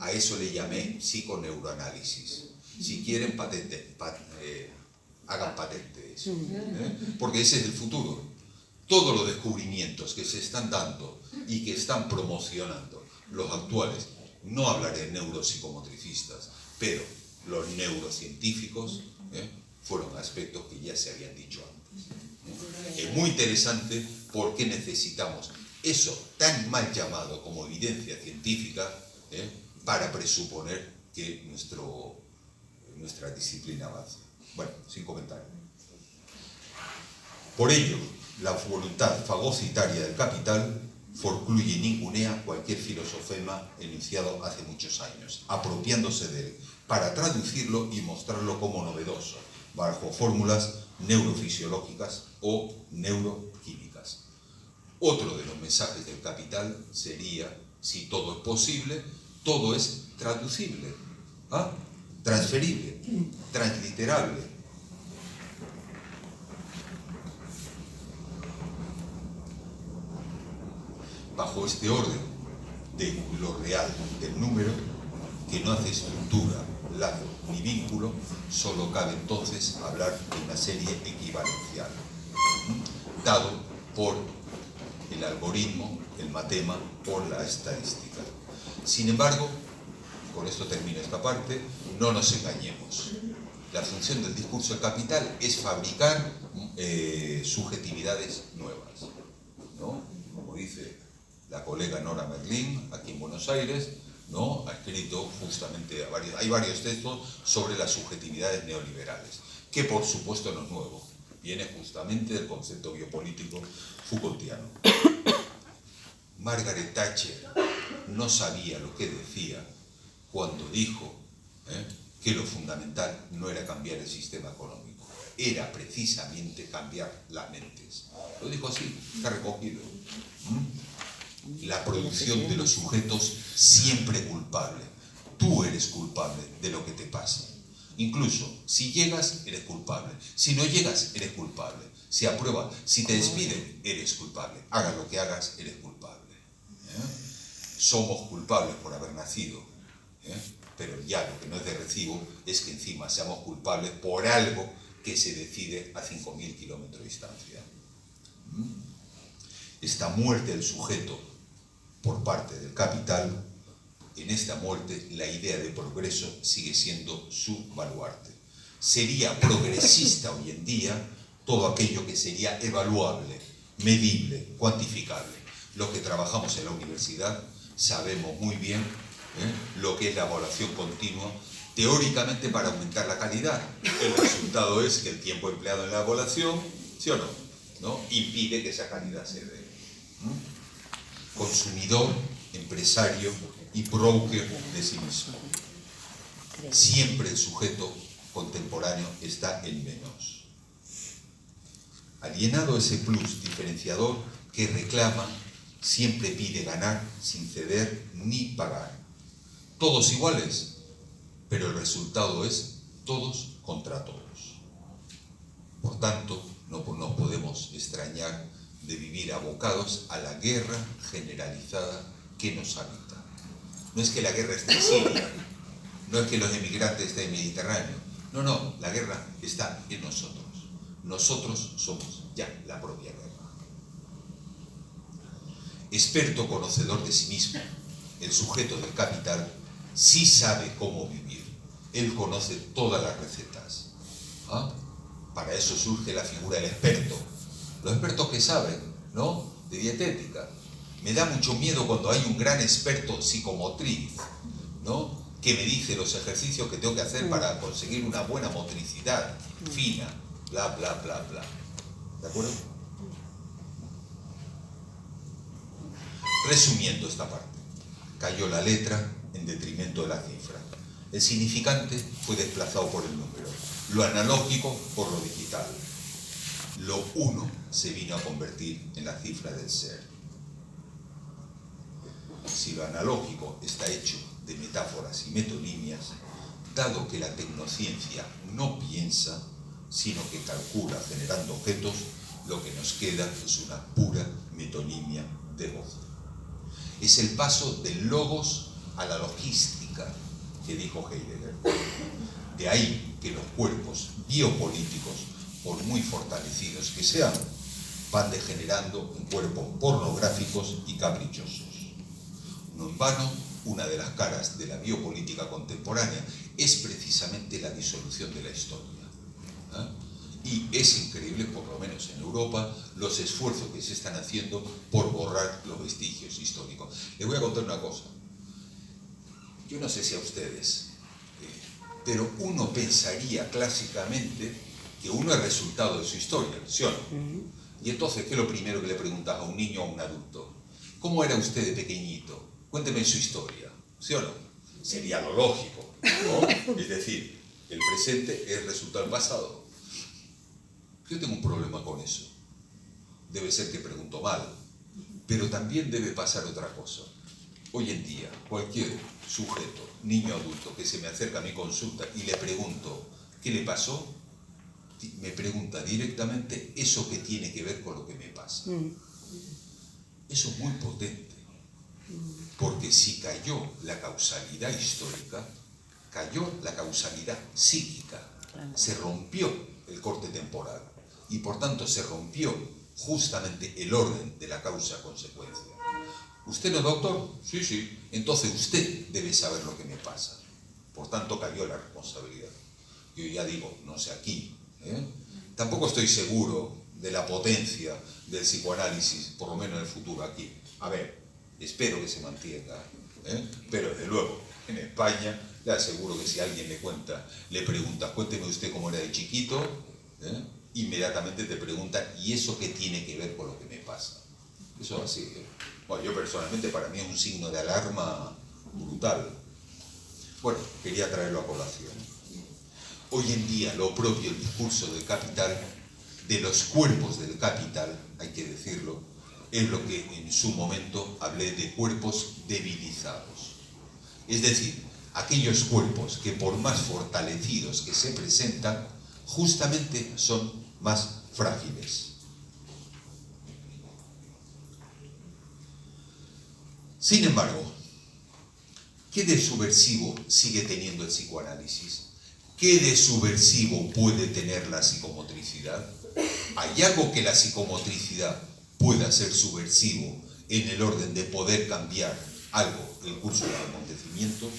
A eso le llamé psiconeuroanálisis. Si quieren, hagan patente eso, porque ese es el futuro. Todos los descubrimientos que se están dando y que están promocionando los actuales, no hablaré de neuropsicomotricistas, pero los neurocientíficos, fueron aspectos que ya se habían dicho antes. Es muy interesante porque necesitamos eso tan mal llamado como evidencia científica para presuponer que nuestra disciplina avance. Bueno, sin comentario. Por ello, la voluntad fagocitaria del capital forcluye y ningunea cualquier filosofema enunciado hace muchos años, apropiándose de él, para traducirlo y mostrarlo como novedoso, bajo fórmulas neurofisiológicas o neuroquímicas. Otro de los mensajes del capital sería, si todo es posible, todo es traducible, transferible, transliterable. Bajo este orden de lo real del número, que no hace estructura, lazo ni vínculo, solo cabe entonces hablar de una serie equivalencial, dado por el algoritmo, el matema, por la estadística. Sin embargo, con esto termino esta parte, no nos engañemos. La función del discurso del capital es fabricar subjetividades nuevas, ¿no? Como dice la colega Nora Merlin, aquí en Buenos Aires, ¿no? Ha escrito justamente, hay varios textos sobre las subjetividades neoliberales, que por supuesto no es nuevo, viene justamente del concepto biopolítico Foucaultiano. Margaret Thatcher no sabía lo que decía cuando dijo que lo fundamental no era cambiar el sistema económico, era precisamente cambiar las mentes. Lo dijo así, está recogido. La producción de los sujetos siempre culpable. Tú eres culpable de lo que te pasa. Incluso si llegas, eres culpable. Si no llegas, eres culpable. Si aprueba, si te despiden, eres culpable. Hagas lo que hagas, eres culpable. Somos culpables por haber nacido. Pero ya lo que no es de recibo es que encima seamos culpables por algo que se decide a 5.000 kilómetros de distancia. Esta muerte del sujeto por parte del capital, en esta muerte la idea de progreso sigue siendo su baluarte. Sería progresista hoy en día todo aquello que sería evaluable, medible, cuantificable. Los que trabajamos en la universidad sabemos muy bien lo que es la evaluación continua, teóricamente para aumentar la calidad. El resultado es que el tiempo empleado en la evaluación, ¿sí o no? Impide que esa calidad se dé. Consumidor, empresario y broker de sí mismo. Siempre el sujeto contemporáneo está en menos. Alienado ese plus diferenciador que reclama, siempre pide ganar sin ceder ni pagar. Todos iguales, pero el resultado es todos contra todos. Por tanto, no nos podemos extrañar de vivir abocados a la guerra generalizada que nos habita. No es que la guerra esté en Siria, no es que los emigrantes estén en el Mediterráneo, no, la guerra está en nosotros. Nosotros somos ya la propia guerra. Experto conocedor de sí mismo, el sujeto del capital sí sabe cómo vivir. Él conoce todas las recetas. ¿Ah? Para eso surge la figura del experto. Los expertos que saben, ¿no?, de dietética. Me da mucho miedo cuando hay un gran experto psicomotriz, ¿no?, que me dice los ejercicios que tengo que hacer para conseguir una buena motricidad fina, bla, bla, bla, bla. ¿De acuerdo? Resumiendo esta parte, cayó la letra en detrimento de la cifra. El significante fue desplazado por el número, lo analógico por lo digital. Lo uno se vino a convertir en la cifra del ser. Si lo analógico está hecho de metáforas y metonimias, dado que la tecnociencia no piensa, sino que calcula generando objetos, lo que nos queda es una pura metonimia de voz. Es el paso del logos a la logística que dijo Heidegger. De ahí que los cuerpos biopolíticos, por muy fortalecidos que sean, van degenerando en cuerpos pornográficos y caprichosos. No en vano, una de las caras de la biopolítica contemporánea es precisamente la disolución de la historia. Y es increíble, por lo menos en Europa, los esfuerzos que se están haciendo por borrar los vestigios históricos. Les voy a contar una cosa. Yo no sé si a ustedes, pero uno pensaría clásicamente que uno es resultado de su historia, ¿sí o no? Y entonces, ¿qué es lo primero que le preguntas a un niño o a un adulto? ¿Cómo era usted de pequeñito? Cuénteme su historia, ¿sí o no? Sería lo lógico, ¿no? Es decir, el presente es el resultado del pasado. Yo tengo un problema con eso. Debe ser que pregunto mal, pero también debe pasar otra cosa. Hoy en día, cualquier sujeto, niño o adulto, que se me acerca a mi consulta y le pregunto ¿qué le pasó?, me pregunta directamente eso que tiene que ver con lo que me pasa. Eso es muy potente, porque si cayó la causalidad histórica, cayó la causalidad psíquica, se rompió el corte temporal y por tanto se rompió justamente el orden de la causa-consecuencia. ¿Usted no es doctor? Sí, sí. Entonces usted debe saber lo que me pasa. Por tanto cayó la responsabilidad. Yo ya digo, no sé aquí, tampoco estoy seguro de la potencia del psicoanálisis, por lo menos en el futuro aquí. A ver, espero que se mantenga, pero desde luego, en España, le aseguro que si alguien le pregunta, cuénteme usted cómo era de chiquito, inmediatamente te pregunta, ¿y eso qué tiene que ver con lo que me pasa? Eso es así. Bueno, yo personalmente, para mí es un signo de alarma brutal. Bueno, quería traerlo a colación. Hoy en día lo propio el discurso del capital, de los cuerpos del capital, hay que decirlo, es lo que en su momento hablé de cuerpos debilitados. Es decir, aquellos cuerpos que por más fortalecidos que se presentan, justamente son más frágiles. Sin embargo, ¿qué de subversivo sigue teniendo el psicoanálisis? ¿Qué de subversivo puede tener la psicomotricidad? ¿Hay algo que la psicomotricidad pueda ser subversivo en el orden de poder cambiar algo, el curso de los acontecimientos?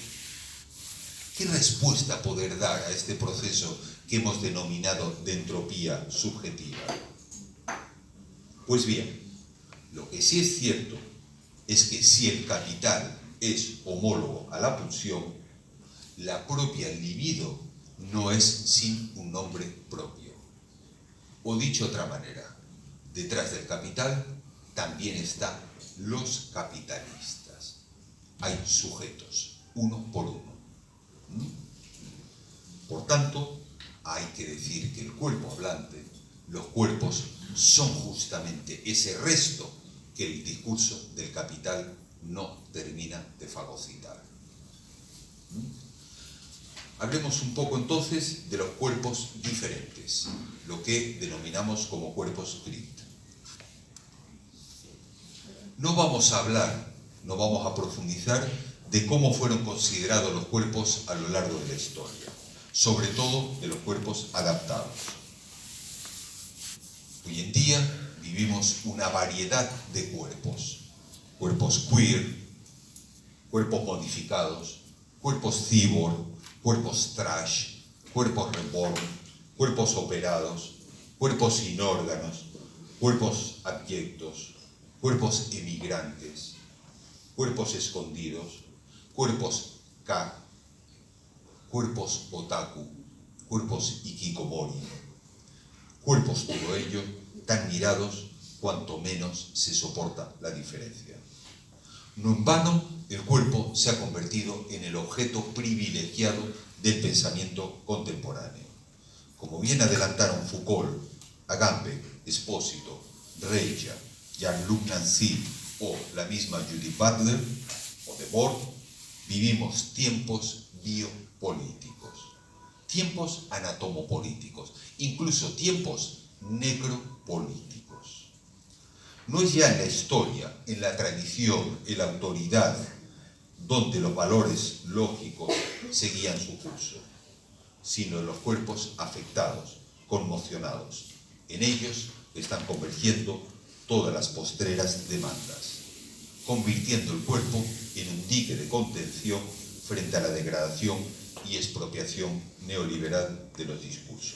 ¿Qué respuesta poder dar a este proceso que hemos denominado de entropía subjetiva? Pues bien, lo que sí es cierto es que si el capital es homólogo a la pulsión, la propia libido no es sin un nombre propio. O dicho de otra manera, detrás del capital también están los capitalistas. Hay sujetos, uno por uno. Por tanto, hay que decir que el cuerpo hablante los cuerpos son justamente ese resto que el discurso del capital no termina de fagocitar. Hablemos un poco entonces de los cuerpos diferentes, lo que denominamos como cuerpos CRIPT. No vamos a profundizar de cómo fueron considerados los cuerpos a lo largo de la historia, sobre todo de los cuerpos adaptados. Hoy en día vivimos una variedad de cuerpos, cuerpos queer, cuerpos modificados, cuerpos cyborg, cuerpos trash, cuerpos reborn, cuerpos operados, cuerpos sin órganos, cuerpos abyectos, cuerpos emigrantes, cuerpos escondidos, cuerpos K, cuerpos otaku, cuerpos hikikomori, cuerpos todo ello tan mirados cuanto menos se soporta la diferencia. No en vano, el cuerpo se ha convertido en el objeto privilegiado del pensamiento contemporáneo. Como bien adelantaron Foucault, Agamben, Espósito, Reija, Jean-Luc Nancy o la misma Judith Butler o Debord, vivimos tiempos biopolíticos, tiempos anatomopolíticos, incluso tiempos necropolíticos. No es ya en la historia, en la tradición, en la autoridad, donde los valores lógicos seguían su curso, sino en los cuerpos afectados, conmocionados. En ellos están convergiendo todas las postreras demandas, convirtiendo el cuerpo en un dique de contención frente a la degradación y expropiación neoliberal de los discursos.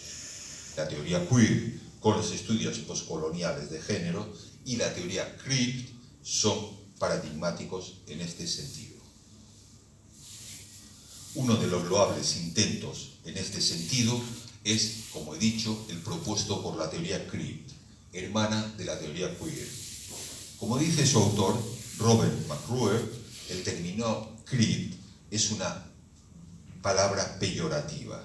La teoría queer, con los estudios postcoloniales de género, y la teoría CRIPT son paradigmáticos en este sentido. Uno de los loables intentos en este sentido es, como he dicho, el propuesto por la teoría CRIPT, hermana de la teoría queer. Como dice su autor, Robert McRuer, el término CRIPT es una palabra peyorativa,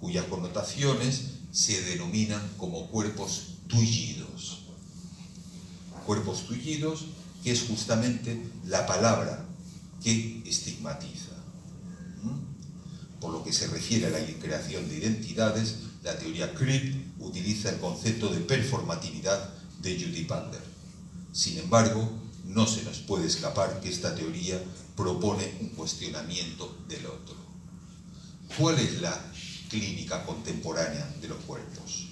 cuyas connotaciones se denominan como cuerpos tullidos. Cuerpos tullidos, que es justamente la palabra que estigmatiza. Por lo que se refiere a la creación de identidades, la teoría CRIPT utiliza el concepto de performatividad de Judith Butler. Sin embargo, no se nos puede escapar que esta teoría propone un cuestionamiento del otro. ¿Cuál es la clínica contemporánea de los cuerpos?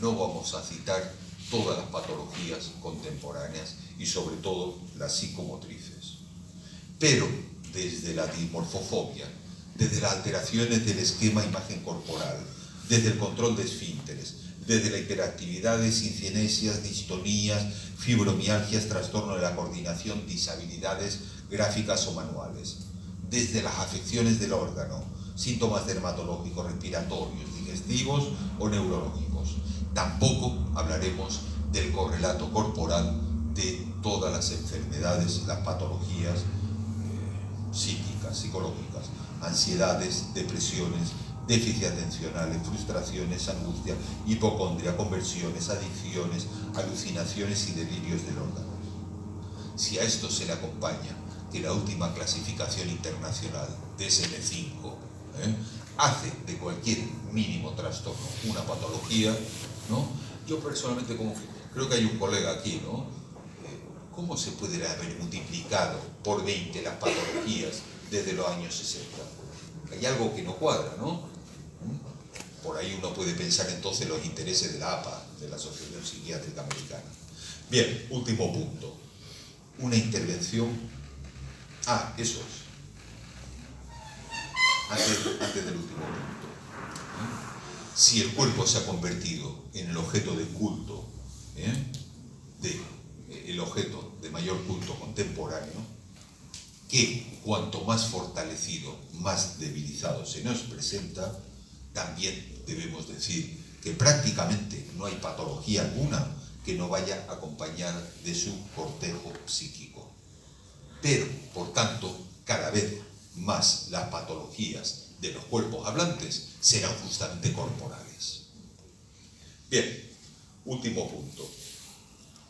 No vamos a citar todas las patologías contemporáneas y sobre todo las psicomotrices. Pero desde la dimorfofobia, desde las alteraciones del esquema imagen corporal, desde el control de esfínteres, desde la hiperactividad de cincinesias, distonías, fibromialgias, trastorno de la coordinación, disabilidades gráficas o manuales, desde las afecciones del órgano, síntomas dermatológicos, respiratorios, digestivos o neurológicos. Tampoco hablaremos del correlato corporal de todas las enfermedades, las patologías psíquicas, psicológicas, ansiedades, depresiones, déficits atencionales, frustraciones, angustia, hipocondria, conversiones, adicciones, alucinaciones y delirios del órgano. Si a esto se le acompaña que la última clasificación internacional, DSM-5, hace de cualquier mínimo trastorno una patología, ¿no? Yo personalmente creo que hay un colega aquí, ¿no? ¿Cómo se puede haber multiplicado por 20 las patologías desde los años 60? Hay algo que no cuadra, ¿no? Por ahí uno puede pensar entonces los intereses de la APA, de la Asociación Psiquiátrica Americana. Bien, último punto. Una intervención. Eso es. Antes del último punto. Si el cuerpo se ha convertido en el objeto de culto, el objeto de mayor culto contemporáneo, que cuanto más fortalecido, más debilizado se nos presenta, también debemos decir que prácticamente no hay patología alguna que no vaya acompañada de su cortejo psíquico. Pero, por tanto, cada vez más las patologías de los cuerpos hablantes serán justamente corporales. Bien, Último punto.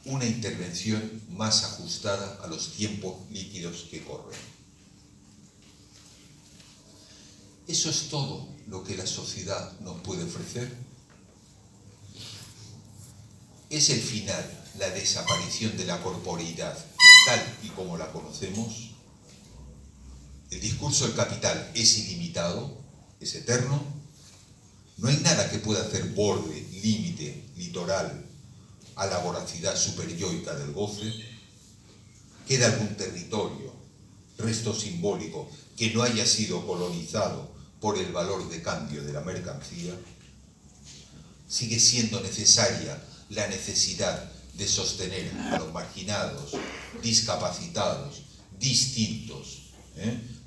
Una intervención más ajustada a los tiempos líquidos que corren. ¿Eso es todo lo que la sociedad nos puede ofrecer? ¿Es el final la desaparición de la corporeidad tal y como la conocemos? ¿El discurso del capital es ilimitado? ¿Es eterno? ¿No hay nada que pueda hacer borde, límite, litoral a la voracidad superyoica del goce? ¿Queda algún territorio, resto simbólico, que no haya sido colonizado por el valor de cambio de la mercancía? ¿Sigue siendo necesaria la necesidad de sostener a los marginados, discapacitados, distintos,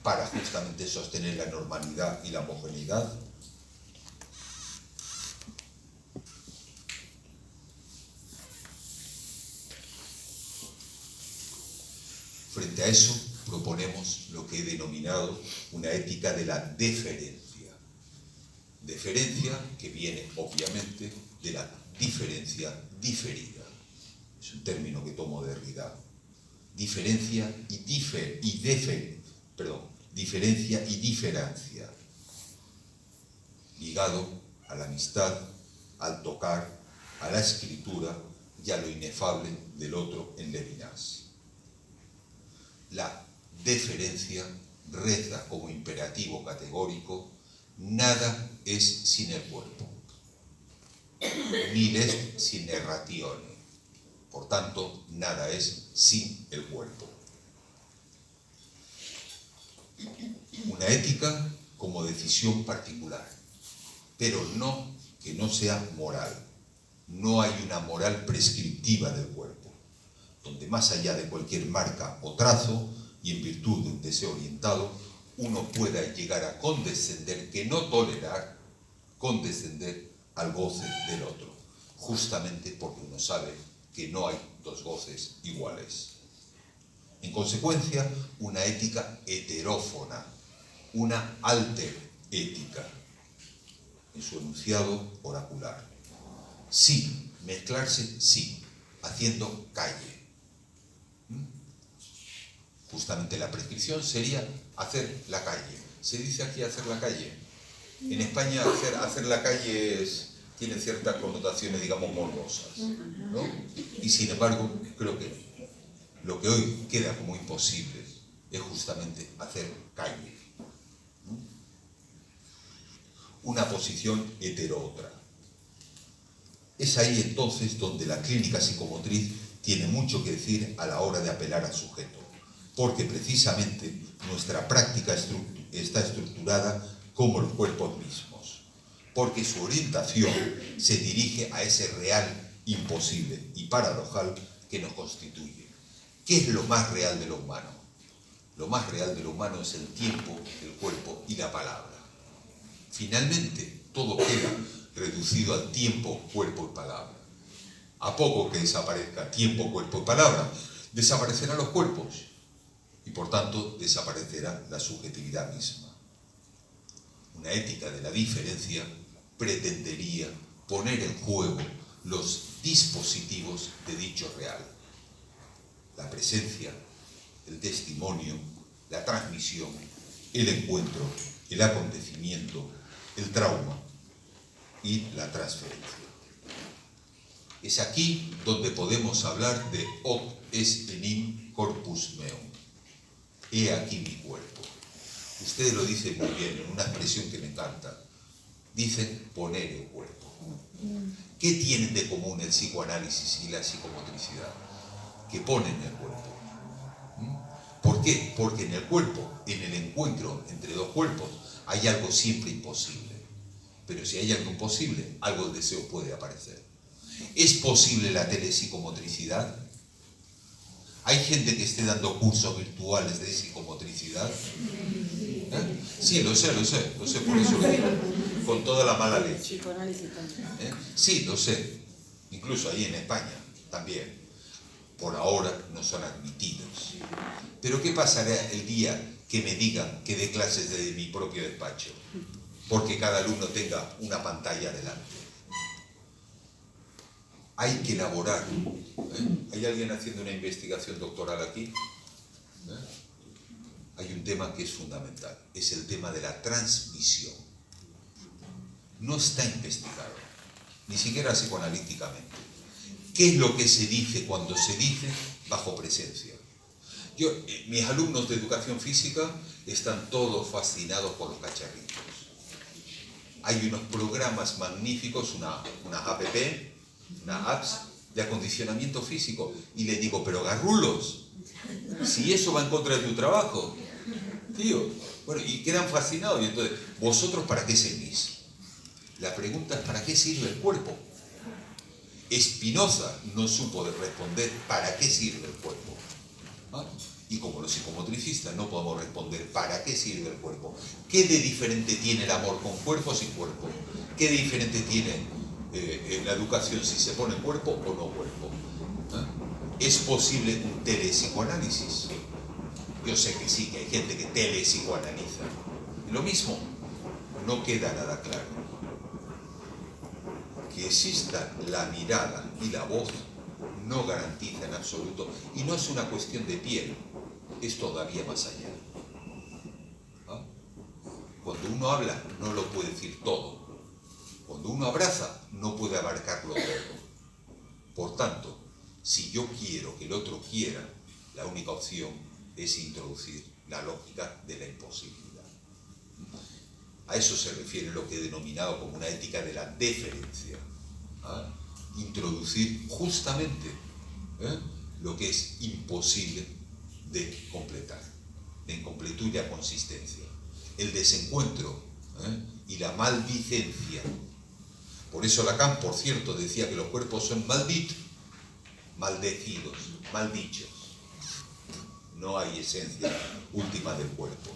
para justamente sostener la normalidad y la homogeneidad? Frente a eso, proponemos lo que he denominado una ética de la deferencia. Deferencia que viene, obviamente, de la diferencia diferida. Es un término que tomo de Derrida. Diferencia y diferencia. Ligado a la amistad, al tocar, a la escritura y a lo inefable del otro en Levinas. La deferencia reza como imperativo categórico: nada es sin el cuerpo, nil est sin ratione. Por tanto, nada es sin el cuerpo. Una ética como decisión particular, pero no que no sea moral. No hay una moral prescriptiva del cuerpo, donde más allá de cualquier marca o trazo, y en virtud de un deseo orientado, uno pueda llegar a condescender, que no tolerar, condescender al goce del otro, justamente porque uno sabe que no hay dos goces iguales. En consecuencia, una ética heterófona, una alter ética, en su enunciado oracular. Sí, mezclarse, sí, haciendo calle. Justamente la prescripción sería hacer la calle. ¿Se dice aquí hacer la calle? En España hacer la calle tiene ciertas connotaciones, digamos, morbosas, ¿no? Y sin embargo, creo que lo que hoy queda como imposible es justamente hacer calle. Una posición heterótra. Es ahí entonces donde la clínica psicomotriz tiene mucho que decir a la hora de apelar al sujeto, porque precisamente nuestra práctica está estructurada como los cuerpos mismos, porque su orientación se dirige a ese real imposible y paradojal que nos constituye. ¿Qué es lo más real de lo humano? Lo más real de lo humano es el tiempo, el cuerpo y la palabra. Finalmente, todo queda reducido al tiempo, cuerpo y palabra. A poco que desaparezca tiempo, cuerpo y palabra, desaparecerán los cuerpos y por tanto desaparecerá la subjetividad misma. Una ética de la diferencia pretendería poner en juego los dispositivos de dicho real: la presencia, el testimonio, la transmisión, el encuentro, el acontecimiento, el trauma y la transferencia. Es aquí donde podemos hablar de hoc est enim corpus meum. He aquí mi cuerpo. Ustedes lo dicen muy bien, en una expresión que me encanta. Dicen poner el cuerpo. ¿Qué tienen de común el psicoanálisis y la psicomotricidad? Que ponen el cuerpo. ¿Por qué? Porque en el cuerpo, en el encuentro entre dos cuerpos, hay algo siempre imposible. Pero si hay algo imposible, algo de deseo puede aparecer. ¿Es posible la telepsicomotricidad? ¿Hay gente que esté dando cursos virtuales de psicomotricidad? Sí, lo sé, por eso lo digo, con toda la mala leche. Sí, lo sé, incluso ahí en España también. Por ahora no son admitidos. Pero ¿qué pasará el día que me digan que dé clases desde mi propio despacho? Porque cada alumno tenga una pantalla delante. hay que elaborar. ¿Hay alguien haciendo una investigación doctoral aquí? Hay un tema que es fundamental, es el tema de la transmisión. No está investigado, ni siquiera psicoanalíticamente. ¿Qué es lo que se dice cuando se dice bajo presencia? Mis alumnos de educación física están todos fascinados por los cacharritos. Hay unos programas magníficos, una app, una apps de acondicionamiento físico. Y les digo, pero garrulos, si eso va en contra de tu trabajo, tío. Bueno, y quedan fascinados. Y entonces, ¿vosotros para qué servís? La pregunta es, ¿para qué sirve el cuerpo? Spinoza no supo responder para qué sirve el cuerpo. ¿Ah? Y como los psicomotricistas no podemos responder para qué sirve el cuerpo. ¿Qué de diferente tiene el amor con cuerpo o sin cuerpo? ¿Qué de diferente tiene la educación si se pone cuerpo o no cuerpo? ¿Ah? ¿Es posible un telepsicoanálisis? Yo sé que sí, que hay gente que telepsicoanaliza. Lo mismo, no queda nada claro. Que exista la mirada y la voz no garantiza en absoluto, y no es una cuestión de piel, es todavía más allá. ¿Ah? Cuando uno habla no lo puede decir todo, cuando uno abraza no puede abarcarlo todo. Por tanto, si yo quiero que el otro quiera, la única opción es introducir la lógica de la imposibilidad. A eso se refiere lo que he denominado como una ética de la deferencia. ¿Ah? Introducir justamente lo que es imposible de completar, de incompletud y a consistencia. El desencuentro y la maldicencia. Por eso Lacan, por cierto, decía que los cuerpos son malditos, maldecidos, maldichos. No hay esencia última del cuerpo.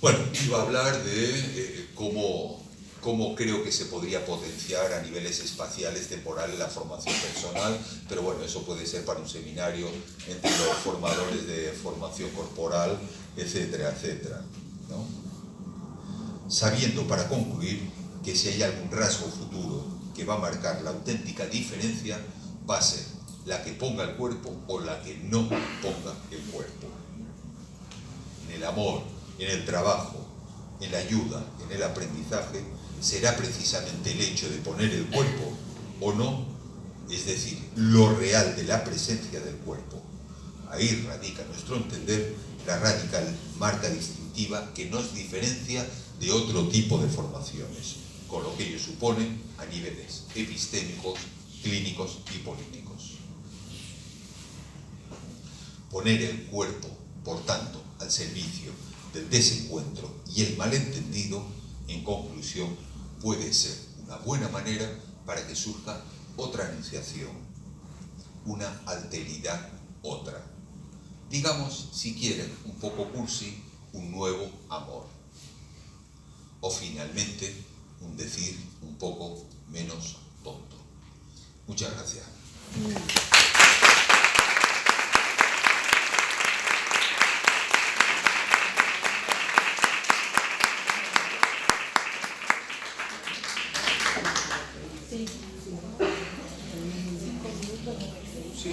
Bueno, iba a hablar de cómo creo que se podría potenciar a niveles espaciales, temporales, la formación personal, pero bueno, eso puede ser para un seminario entre los formadores de formación corporal, etcétera, etcétera, ¿no? Sabiendo, para concluir, que si hay algún rasgo futuro que va a marcar la auténtica diferencia, va a ser la que ponga el cuerpo o la que no ponga el cuerpo. En el amor, en el trabajo, en la ayuda, en el aprendizaje, será precisamente el hecho de poner el cuerpo o no, es decir, lo real de la presencia del cuerpo. Ahí radica, a nuestro entender, la radical marca distintiva que nos diferencia de otro tipo de formaciones, con lo que ello supone a niveles epistémicos, clínicos y políticos. Poner el cuerpo, por tanto, al servicio del desencuentro y el malentendido, en conclusión, puede ser una buena manera para que surja otra anunciación, una alteridad otra. Digamos, si quieren, un poco cursi, un nuevo amor. O finalmente, un decir un poco menos tonto. Muchas gracias. Sí.